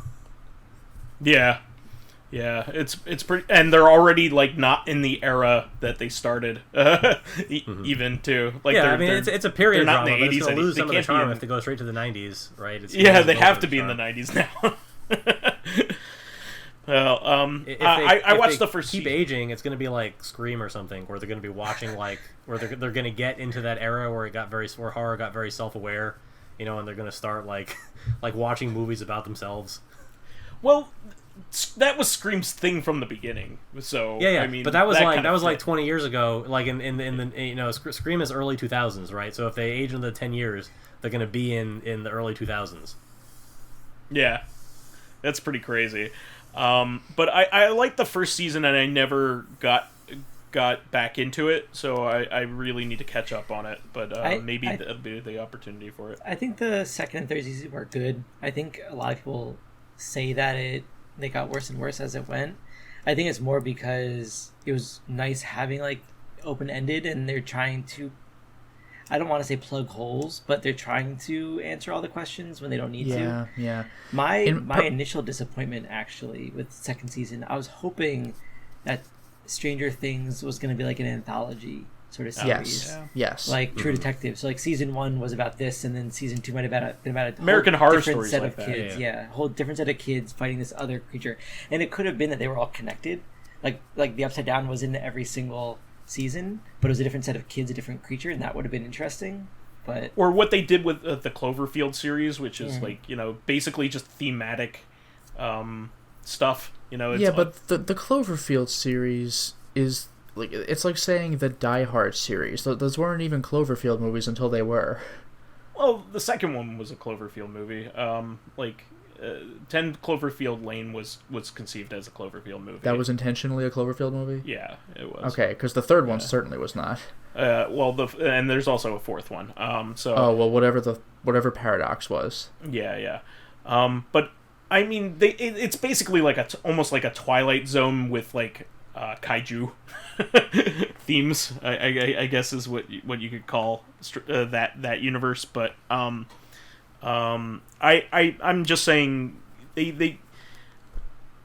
Yeah, it's pretty, and they're already like not in the era that they started, even too. Like, yeah, I mean, it's a period not drama, in the but it's 80s. going to lose They some of the can't be charm in- if they go straight to the 90s, right? Yeah, they have to be in the 90s now. Well, I watched the first keep season. aging, it's going to be like Scream or something, where they're going to be watching like where they're going to get into that era where where horror got very self-aware, you know, and they're going to start like watching movies about themselves. Well, that was Scream's thing from the beginning. So yeah. I mean, but that was that like 20 years ago. Like in the you know, Scream is early 2000s, right? So if they age into 10 years, they're going to be in the early 2000s. Yeah, that's pretty crazy. But I liked the first season, and I never got back into it, so I really need to catch up on it. But maybe that'll be the opportunity for it. I think the second and third season were good. I think a lot of people say that they got worse and worse as it went. I think it's more because it was nice having like open-ended, and they're trying to, I don't want to say plug holes, but they're trying to answer all the questions when they don't need to. Yeah. My initial disappointment, actually, with the second season, I was hoping that Stranger Things was going to be like an anthology sort of series. Yes. Like True Detective. So like season 1 was about this, and then season 2 might have been about a American whole Horror different Stories set like of that. kids. Yeah, a whole different set of kids fighting this other creature. And it could have been that they were all connected. Like the Upside Down was in every single season, but it was a different set of kids, a different creature, and that would have been interesting. But or what they did with the Cloverfield series, which is like, you know, basically just thematic stuff. You know, it's but the Cloverfield series is like, it's like saying the Die Hard series. Those weren't even Cloverfield movies until they were. Well, the second one was a Cloverfield movie. 10 Cloverfield Lane was conceived as a Cloverfield movie. That was intentionally a Cloverfield movie? Yeah, it was. Okay, because the third one certainly was not. And there's also a fourth one. Whatever Paradox was. Yeah. But I mean, it's basically like almost like a Twilight Zone with like kaiju themes. I guess is what you could call that universe. But I'm just saying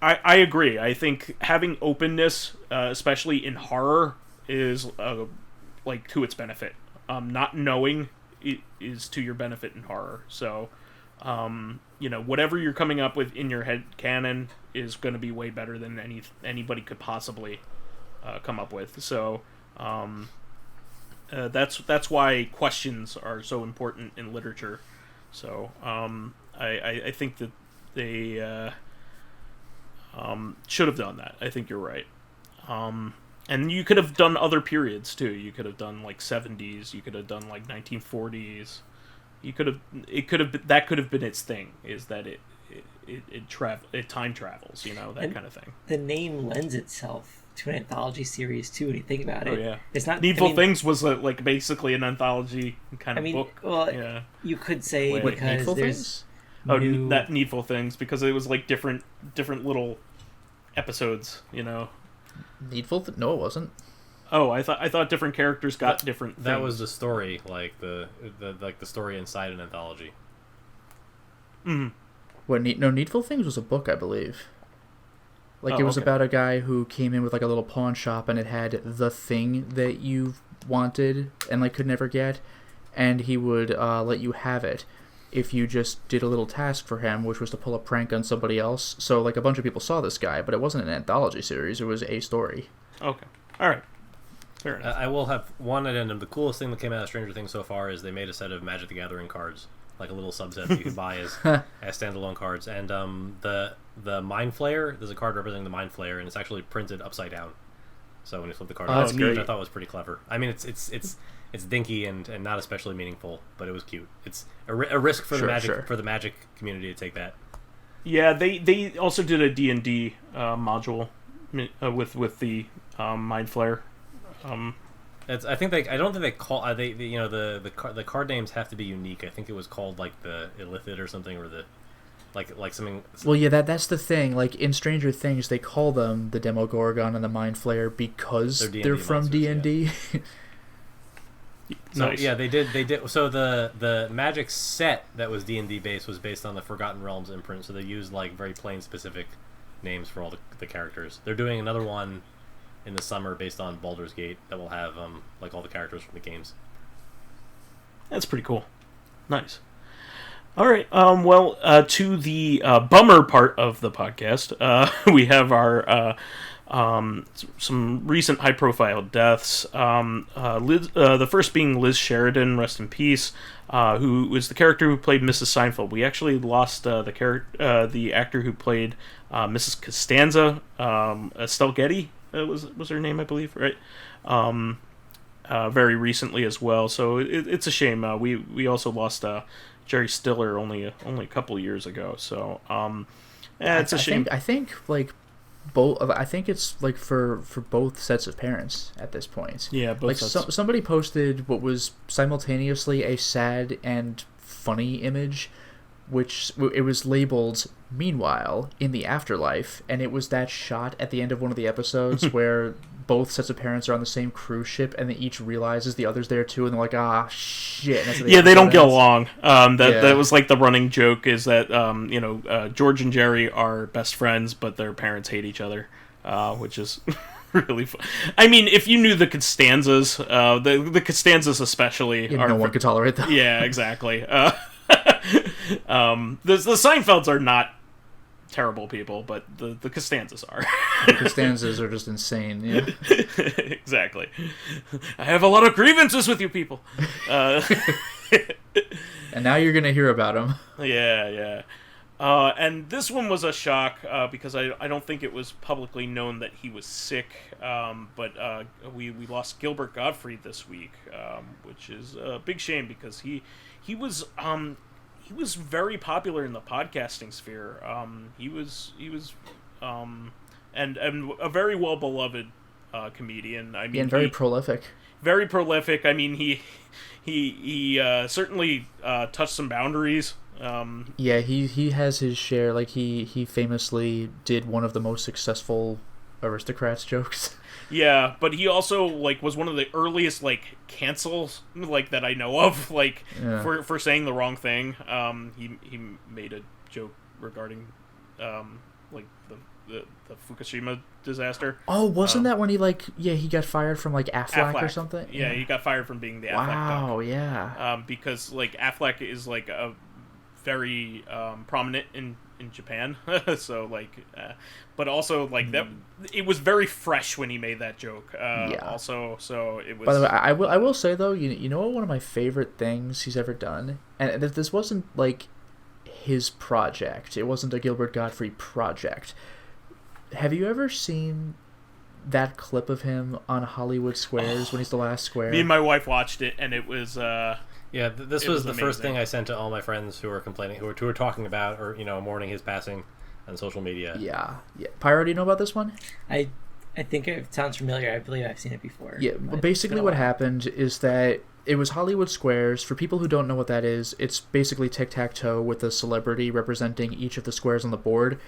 I agree. I think having openness, especially in horror, is like to its benefit. Not knowing is to your benefit in horror. So, you know, whatever you're coming up with in your head canon is going to be way better than anybody could possibly come up with. So, that's why questions are so important in literature. So, I think that they should have done that. I think you're right. And you could have done other periods too. You could have done like 70s. You could have done like 1940s. That could have been its thing. Is that it time travels? You know, that kind of thing. The name lends itself to an anthology series too. When you think about it, yeah. It's not Needful Things was like basically an anthology kind of book. Well, yeah. You could say because Needful there's Things? That Needful Things, because it was like different little episodes. You know. No, it wasn't. Oh, I thght different characters got different things. That was the story, like the story inside an anthology. Mm-hmm. Needful Things was a book, I believe. Like, it was about a guy who came in with like a little pawn shop, and it had the thing that you wanted and like could never get, and he would let you have it if you just did a little task for him, which was to pull a prank on somebody else. So like a bunch of people saw this guy, but it wasn't an anthology series, it was a story. Okay. Alright. Fair enough. I will have one addendum. The coolest thing that came out of Stranger Things so far is they made a set of Magic the Gathering cards, like a little subset that you could buy as standalone cards. And the Mind Flayer, there's a card representing the Mind Flayer, and it's actually printed upside down. So when you flip the card, that's which great. I thought was pretty clever. I mean, it's dinky and not especially meaningful, but it was cute. It's a risk for the Magic community to take that. Yeah, they also did a D&D module with the Mind Flayer. I don't think they call the card names have to be unique. I think it was called like the Illithid or something, or the like something. Well, yeah, that's the thing. Like in Stranger Things, they call them the Demogorgon and the Mind Flayer because they're from D&D. Yeah. So Nice. yeah, they did. So the Magic set that was D&D based was based on the Forgotten Realms imprint. So they used like very plain specific names for all the characters. They're doing another one in the summer based on Baldur's Gate that will have like all the characters from the games. That's pretty cool. Nice. All right. To the bummer part of the podcast, we have our some recent high-profile deaths. The first being Liz Sheridan, rest in peace, who was the character who played Mrs. Seinfeld. We actually lost the actor who played Mrs. Costanza, Estelle Getty was her name, I believe, right? Very recently as well. So it's a shame. We also lost Jerry Stiller only a couple years ago. So it's a shame. I think like both. I think it's like for both sets of parents at this point. Yeah, both like sets. Somebody posted what was simultaneously a sad and funny image, which it was labeled "Meanwhile in the Afterlife," and it was that shot at the end of one of the episodes where both sets of parents are on the same cruise ship, and they each realizes the other's there too, and they're like, "Ah, shit!" And yeah, they don't get along. That was like the running joke is that George and Jerry are best friends, but their parents hate each other, which is really fun. I mean, if you knew the Costanzas, the Costanzas especially, no one could tolerate them. Yeah, exactly. The Seinfelds are not terrible people, but the Costanzas are. The Costanzas are just insane. Yeah. Exactly. I have a lot of grievances with you people. And now you're gonna hear about them. Yeah. And this one was a shock because I don't think it was publicly known that he was sick. But we lost Gilbert Gottfried this week, which is a big shame because he was very popular in the podcasting sphere. He was and a very well beloved comedian. I mean, and very prolific. Very prolific. I mean, he certainly touched some boundaries. Yeah, he has his share. Like he famously did one of the most successful Aristocrats jokes. Yeah, but he also like was one of the earliest like cancels like that I know of, like for saying the wrong thing. He made a joke regarding like the Fukushima disaster. Oh, wasn't that when he he got fired from like Aflac or something? Yeah, he got fired from being the Aflac duck. Wow, yeah. Because like Aflac is like a very prominent in Japan, so like, but also like that, it was very fresh when he made that joke. Also, so it was. By the way, I will say though, you know what, one of my favorite things he's ever done, and this wasn't like his project. It wasn't a Gilbert Gottfried project. Have you ever seen that clip of him on Hollywood Squares when he's the last square? Me and my wife watched it, and it was. Yeah, this was the amazing. First thing I sent to all my friends who were complaining, who were talking about or mourning his passing on social media. Yeah. Pyro, do you know about this one? I think it sounds familiar. I believe I've seen it before. Yeah, basically what happened is that it was Hollywood Squares. For people who don't know what that is, it's basically tic-tac-toe with a celebrity representing each of the squares on the board.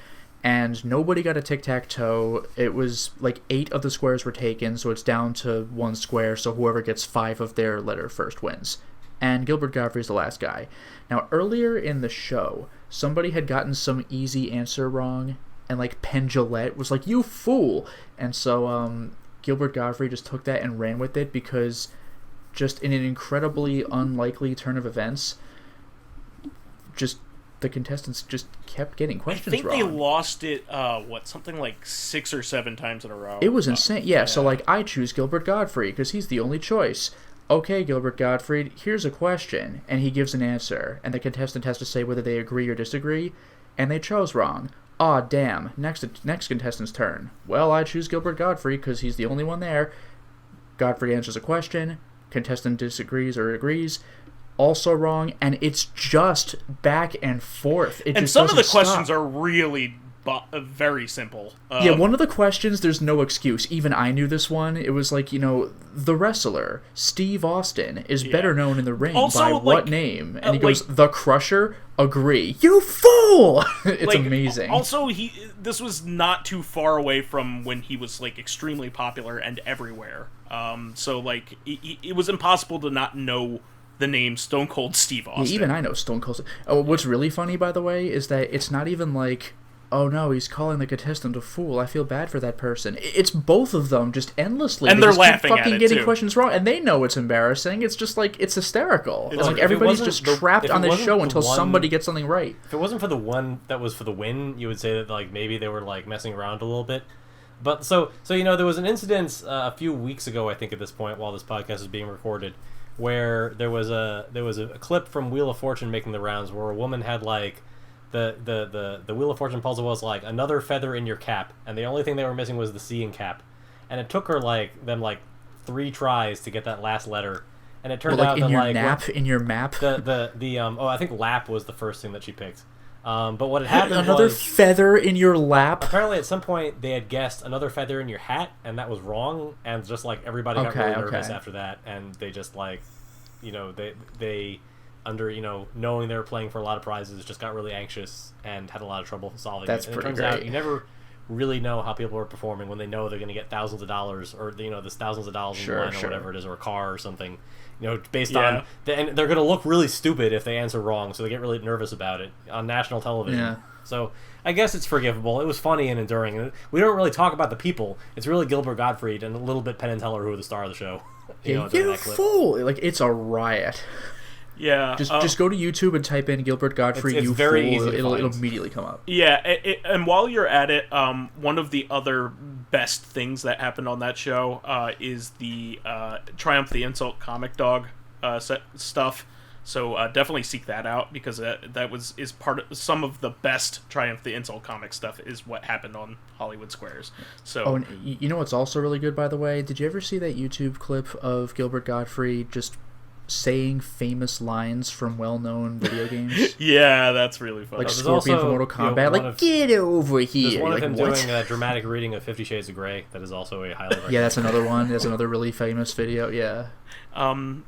And nobody got a tic-tac-toe. It was like 8 of the squares were taken, so it's down to 1 square, so whoever gets 5 of their letter first wins. And Gilbert Gottfried's the last guy. Now, earlier in the show, somebody had gotten some easy answer wrong, and like Penn Jillette was like, "You fool!" And so Gilbert Gottfried just took that and ran with it because, just in an incredibly unlikely turn of events, just the contestants just kept getting questions wrong. I think they lost it, something like 6 or 7 times in a row. It was insane. Yeah, so like I choose Gilbert Gottfried because he's the only choice. Okay, Gilbert Gottfried, here's a question, and he gives an answer, and the contestant has to say whether they agree or disagree, and they chose wrong. Aw, damn, next contestant's turn. Well, I choose Gilbert Gottfried because he's the only one there. Gottfried answers a question, contestant disagrees or agrees, also wrong, and it's just back and forth. And some of the questions are really very simple. Yeah, one of the questions, there's no excuse. Even I knew this one. It was like, the wrestler, Steve Austin, is better known in the ring also, by what name? And he goes, The Crusher? Agree. You fool! It's amazing. Also, this was not too far away from when he was, extremely popular and everywhere. So, it was impossible to not know the name Stone Cold Steve Austin. Yeah, even I know Stone Cold. Oh, what's really funny, by the way, is that it's not even like, oh no, he's calling the contestant a fool. I feel bad for that person. It's both of them just endlessly. And they're laughing keep fucking at it, getting too. questions wrong, and they know it's embarrassing. It's just it's hysterical. It's like everybody's just trapped on this show until somebody gets something right. If it wasn't for the one that was for the win, you would say that maybe they were messing around a little bit. But so there was an incident a few weeks ago, I think at this point, while this podcast is being recorded, where there was a clip from Wheel of Fortune making the rounds where a woman had the Wheel of Fortune puzzle was another feather in your cap, and the only thing they were missing was the C in cap, and it took her them 3 tries to get that last letter, and it turned out that in your map I think lap was the first thing that she picked. But what had happened another feather in your lap. Apparently, at some point, they had guessed another feather in your hat, and that was wrong. And just everybody got really nervous after that, and they just they under knowing they were playing for a lot of prizes, just got really anxious and had a lot of trouble solving it. And pretty it turns great. out you never really know how people are performing when they know they're going to get thousands of dollars, or there's thousands of dollars in the line, or whatever it is, or a car or something. Based on... And they're going to look really stupid if they answer wrong, so they get really nervous about it on national television. Yeah. So I guess it's forgivable. It was funny and enduring. We don't really talk about the people. It's really Gilbert Gottfried and a little bit Penn and Teller who are the star of the show. You fool! It's a riot. Yeah. Just go to YouTube and type in Gilbert Gottfried, it's you very fool. Easy It'll find. immediately come up. Yeah, and while you're at it, one of the other best things that happened on that show is the Triumph the Insult comic dog stuff. So definitely seek that out, because that is part of some of the best Triumph the Insult comic stuff is what happened on Hollywood Squares. So and you know what's also really good, by the way? Did you ever see that YouTube clip of Gilbert Gottfried just saying famous lines from well-known video games? Yeah, that's really fun. Scorpion from Mortal Kombat, get over here. There's one of him what? doing a dramatic reading of 50 Shades of Grey that is also a highly recommended. Yeah, that's another one. That's another really famous video, yeah.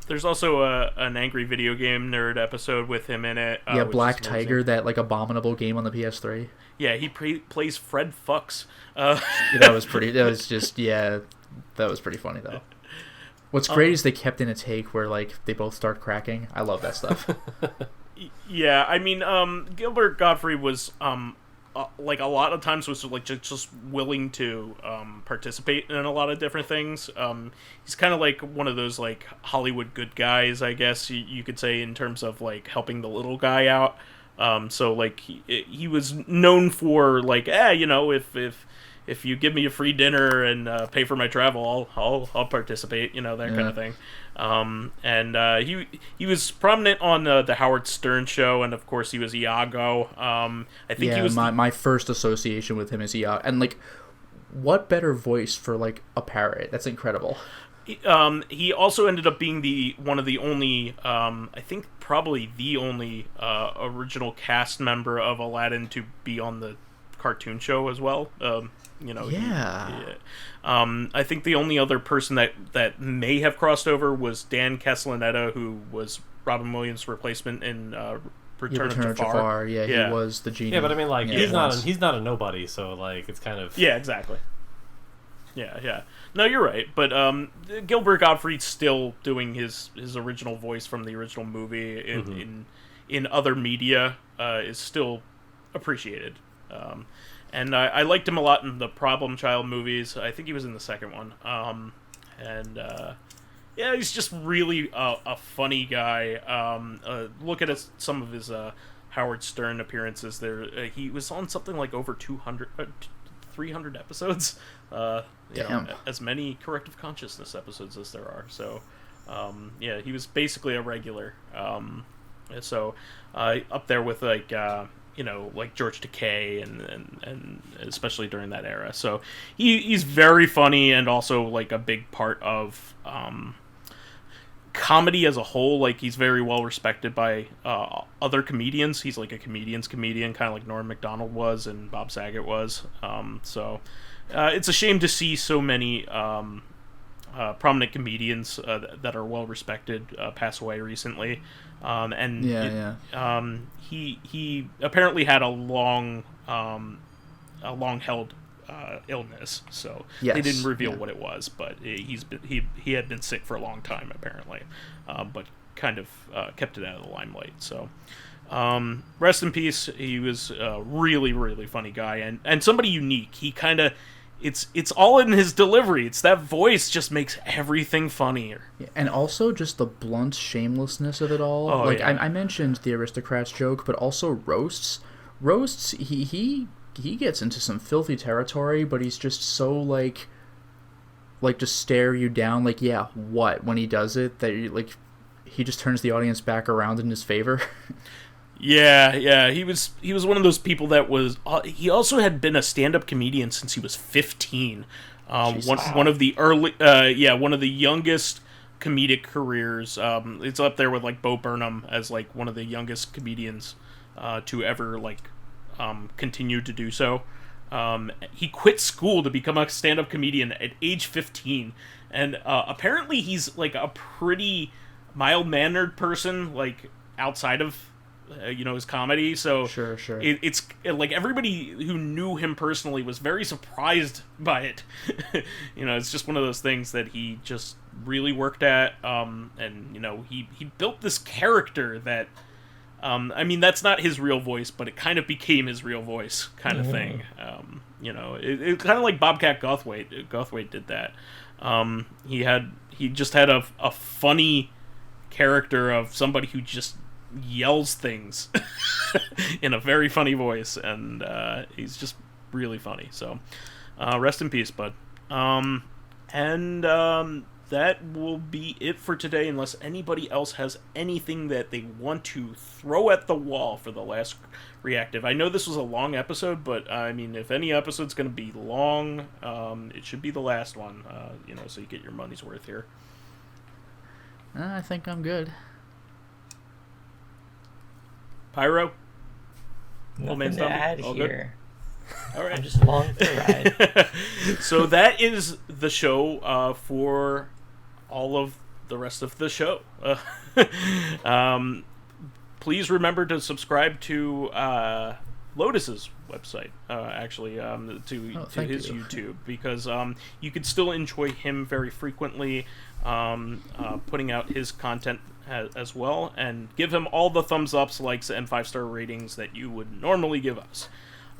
There's also an Angry Video Game Nerd episode with him in it. Black Tiger, that abominable game on the PS3. Yeah, he plays Fred Fucks. That was pretty funny, though. What's great is they kept in a take where they both start cracking. I love that stuff. Yeah, I mean, Gilbert Gottfried was a lot of times was just willing to participate in a lot of different things. He's kind of one of those Hollywood good guys, I guess you could say, in terms of helping the little guy out. So he was known for if you give me a free dinner and pay for my travel, I'll participate, that kind of thing. And he was prominent on the Howard Stern show, and of course he was Iago. I think he was my first association with him is Iago, and what better voice for a parrot? That's incredible. He also ended up being one of the only, I think probably the only original cast member of Aladdin to be on the cartoon show as well. I think the only other person that may have crossed over was Dan Castellaneta, who was Robin Williams' replacement in Return of Jafar. Yeah, he was the genie. Yeah, but I mean, he's not a nobody, so it's kind of exactly. Yeah. No, you're right. But Gilbert Gottfried's still doing his original voice from the original movie in other media is still appreciated. And I liked him a lot in the Problem Child movies. I think he was in the second one. He's just really a funny guy. Look at some of his Howard Stern appearances there. He was on something over 300 episodes. As many Corrective Consciousness episodes as there are. So, he was basically a regular. Up there with George Takei and especially during that era. So he's very funny and also a big part of comedy as a whole, like, he's very well respected by other comedians. He's like a comedian's comedian, kind of like Norm Macdonald was and Bob Saget was. So it's a shame to see so many prominent comedians that are well respected pass away recently. He apparently had a long held illness, so they didn't reveal what it was, but he had been sick for a long time apparently, but kind of kept it out of the limelight. So rest in peace. He was a really, really funny guy and somebody unique. He kind of it's all in his delivery. It's that voice just makes everything funnier. And also just the blunt shamelessness of it all. I mentioned the aristocrats joke, but also roasts. He gets into some filthy territory, but he's just so like just stare you down, like, yeah, what, when he does it, that he just turns the audience back around in his favor. Yeah, he was one of those people that was. He also had been a stand-up comedian since he was 15. One of the one of the youngest comedic careers. It's up there with like Bo Burnham as like one of the youngest comedians to ever continue to do so. He quit school to become a stand-up comedian at age 15, and apparently he's like a pretty mild-mannered person, like outside of his comedy. So sure. It's like everybody who knew him personally was very surprised by it. It's just one of those things that he just really worked at, and he built this character that that's not his real voice, but it kind of became his real voice kind of thing. It kind of like Bobcat Gottfried did that. He just had a funny character of somebody who just yells things in a very funny voice, and he's just really funny. So rest in peace, bud. That will be it for today, unless anybody else has anything that they want to throw at the wall for the last Reactive. I know this was a long episode, but if any episode's going to be long, it should be the last one, so you get your money's worth here. I think I'm good. Pyro? Nothing to add all here. All right. I'm just along for the ride. So that is the show for all of the rest of the show. Please remember to subscribe to Lotus's website, to his YouTube, because you could still enjoy him very frequently, putting out his content as well, and give him all the thumbs ups, likes, and 5-star ratings that you would normally give us.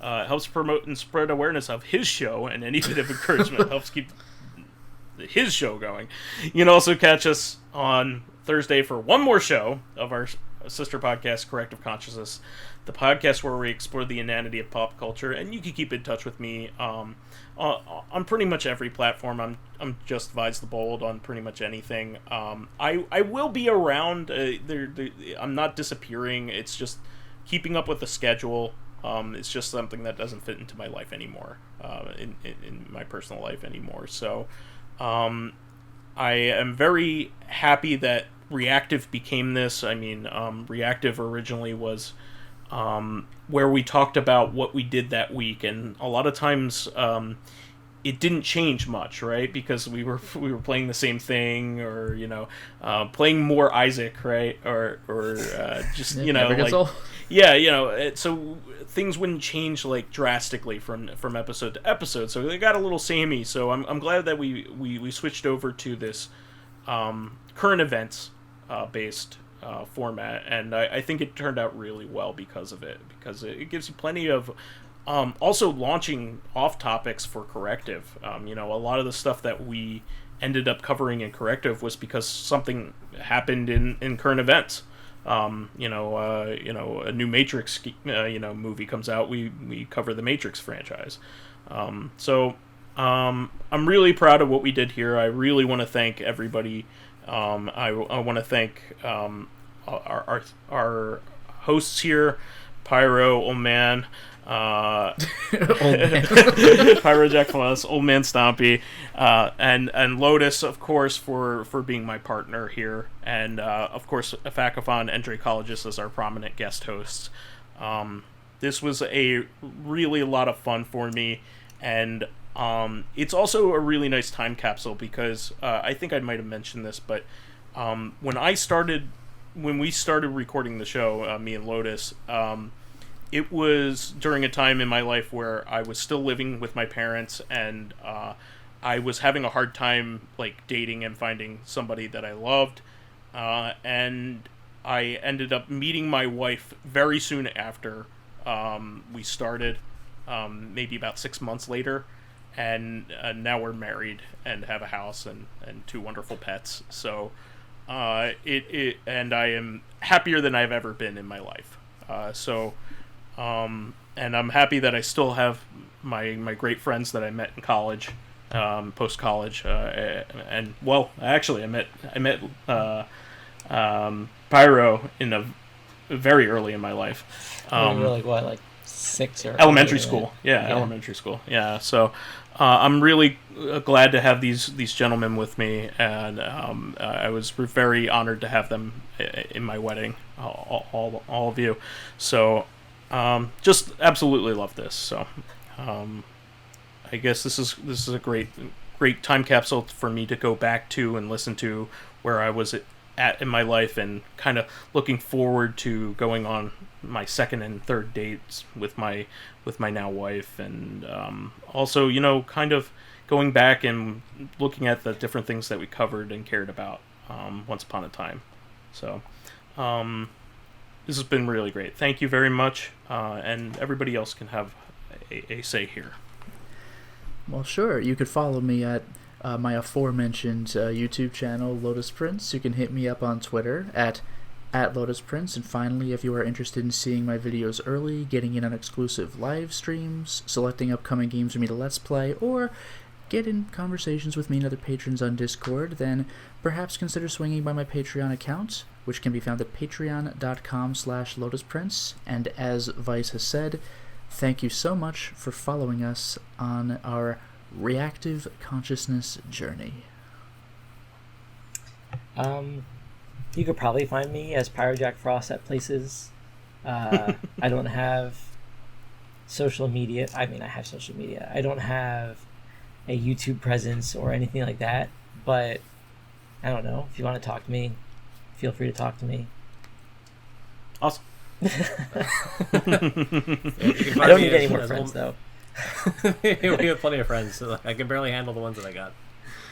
Helps promote and spread awareness of his show, and any bit of encouragement helps keep his show going. You can also catch us on Thursday for one more show of our sister podcast, Corrective Consciousness, the podcast where we explore the inanity of pop culture. And you can keep in touch with me on pretty much every platform. I'm just vysethebold on pretty much anything. I will be around. I'm not disappearing. It's just keeping up with the schedule. It's just something that doesn't fit into my life anymore, in my personal life anymore. So I am very happy that Reactive became this. Reactive originally was where we talked about what we did that week, and a lot of times it didn't change much, right? Because we were playing the same thing, or playing more Isaac, right? Or just so things wouldn't change like drastically from episode to episode. So they got a little samey. So I'm glad that we switched over to this current events based format, and I think it turned out really well because of it, because it gives you plenty of also launching off topics for Corrective. A lot of the stuff that we ended up covering in Corrective was because something happened in current events. A new Matrix movie comes out, we cover the Matrix franchise. So I'm really proud of what we did here. I really want to thank everybody. I want to thank our hosts here, Pyro, old man, PyroJackFrost, OldManStompy, and Lotus, of course, for being my partner here, and of course, Facathon and Dracologist as our prominent guest hosts. This was a lot of fun for me, and it's also a really nice time capsule because I think I might have mentioned this, but when we started recording the show, me and Lotus, it was during a time in my life where I was still living with my parents, and I was having a hard time like dating and finding somebody that I loved, and I ended up meeting my wife very soon after we started, maybe about 6 months later, and now we're married and have a house and 2 wonderful pets. So and I am happier than I've ever been in my life. And I'm happy that I still have my great friends that I met in college, post college, and well, actually, I met Pyro very early in my life. You were like 6 or elementary school. Yeah, elementary school. Yeah, so I'm really glad to have these gentlemen with me, and I was very honored to have them in my wedding, all of you. So just absolutely love this. So I guess this is a great time capsule for me to go back to and listen to where I was at in my life, and kind of looking forward to going on my second and third dates with my now wife, and also, kind of going back and looking at the different things that we covered and cared about once upon a time. So this has been really great. Thank you very much, and everybody else can have a say here. Well, sure. You could follow me at my aforementioned YouTube channel, Lotus Prince. You can hit me up on Twitter at Lotus Prince. And finally, if you are interested in seeing my videos early, getting in on exclusive live streams, selecting upcoming games for me to Let's Play, or get in conversations with me and other patrons on Discord, then perhaps consider swinging by my Patreon account, which can be found at patreon.com/LotusPrince. And as Vice has said, thank you so much for following us on our Reactive Consciousness journey. You could probably find me as PyroJackFrost at places. I don't have social media. I mean, I have social media. I don't have a YouTube presence or anything like that, but I don't know. If you want to talk to me, feel free to talk to me. Awesome. I don't need any more friends, though. We have plenty of friends. So I can barely handle the ones that I got.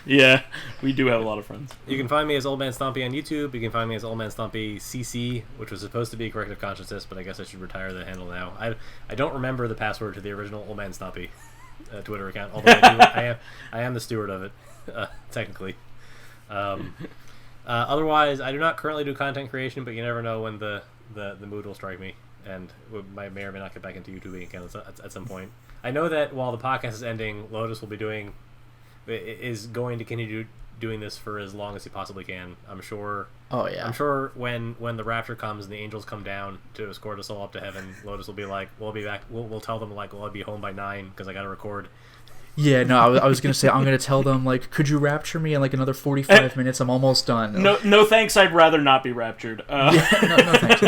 Yeah, we do have a lot of friends. You can find me as OldManStompy on YouTube. You can find me as OldManStompy CC, which was supposed to be Corrective Consciousness, but I guess I should retire the handle now. I don't remember the password to the original OldManStompy Twitter account, although I am the steward of it, technically. Otherwise, I do not currently do content creation, but you never know when the mood will strike me, and I may or may not get back into YouTubing again at some point. I know that while the podcast is ending, Lotus will be is going to continue doing this for as long as he possibly can. I'm sure. Oh yeah. I'm sure when the rapture comes and the angels come down to escort us all up to heaven, Lotus will be like, "We'll be back." We'll tell them like, "Well, I'll be home by 9 because I got to record." Yeah, no, I was gonna say I'm gonna tell them like, "Could you rapture me in like another 45 minutes? I'm almost done." No, thanks. I'd rather not be raptured. Yeah, no, thanks.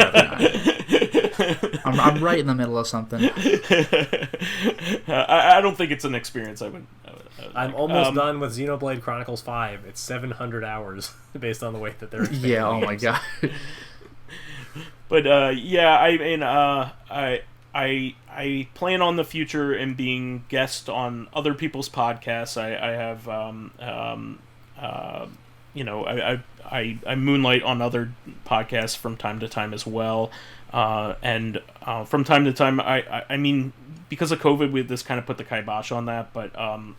I'm right in the middle of something. I don't think it's an experience I would I'm almost done with Xenoblade Chronicles 5. It's 700 hours based on the way that they're yeah, oh my god. But yeah, I mean, I plan on the future and being guest on other people's podcasts. I have I moonlight on other podcasts from time to time as well, and from time to time I mean, because of COVID, this kind of put the kibosh on that, but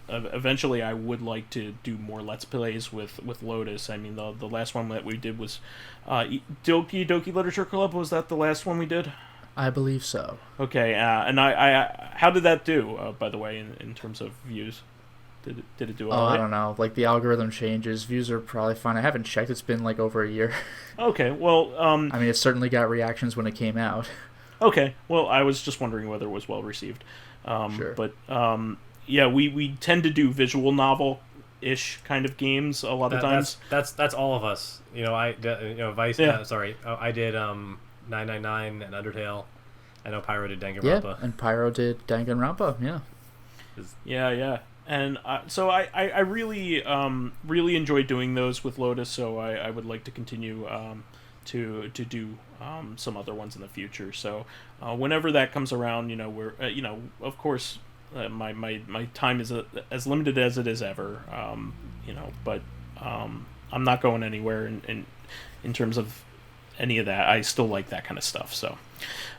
eventually I would like to do more Let's Plays with Lotus. I mean, the last one that we did was Doki Doki Literature Club. Was that the last one we did? I believe so. Okay, and I how did that do, by the way, in terms of views? Did it do all right? I don't know. Like, the algorithm changes. Views are probably fine. I haven't checked. It's been, like, over a year. Okay, well... I mean, it certainly got reactions when it came out. Okay, well, I was just wondering whether it was well received. Sure. But yeah, we tend to do visual novel-ish kind of games a lot of times. That's all of us. You know, I did 999 and Undertale. I know Pyro did Danganronpa. Yeah, and Pyro did Danganronpa. Yeah. Yeah. And so I really really enjoy doing those with Lotus. So I would like to continue to do some other ones in the future. So whenever that comes around, we're of course my time is as limited as it is ever. But I'm not going anywhere in terms of any of that. I still like that kind of stuff. So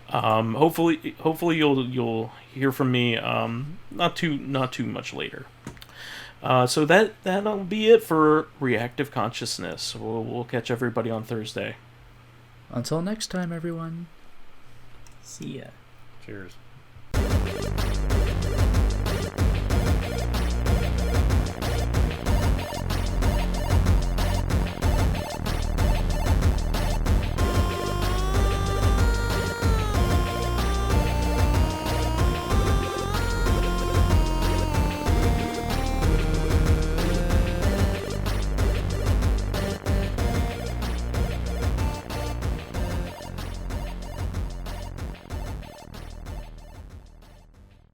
hopefully you'll hear from me not too much later. So that'll be it for Reactive Consciousness. We'll catch everybody on Thursday. Until next time, everyone. See ya. Cheers.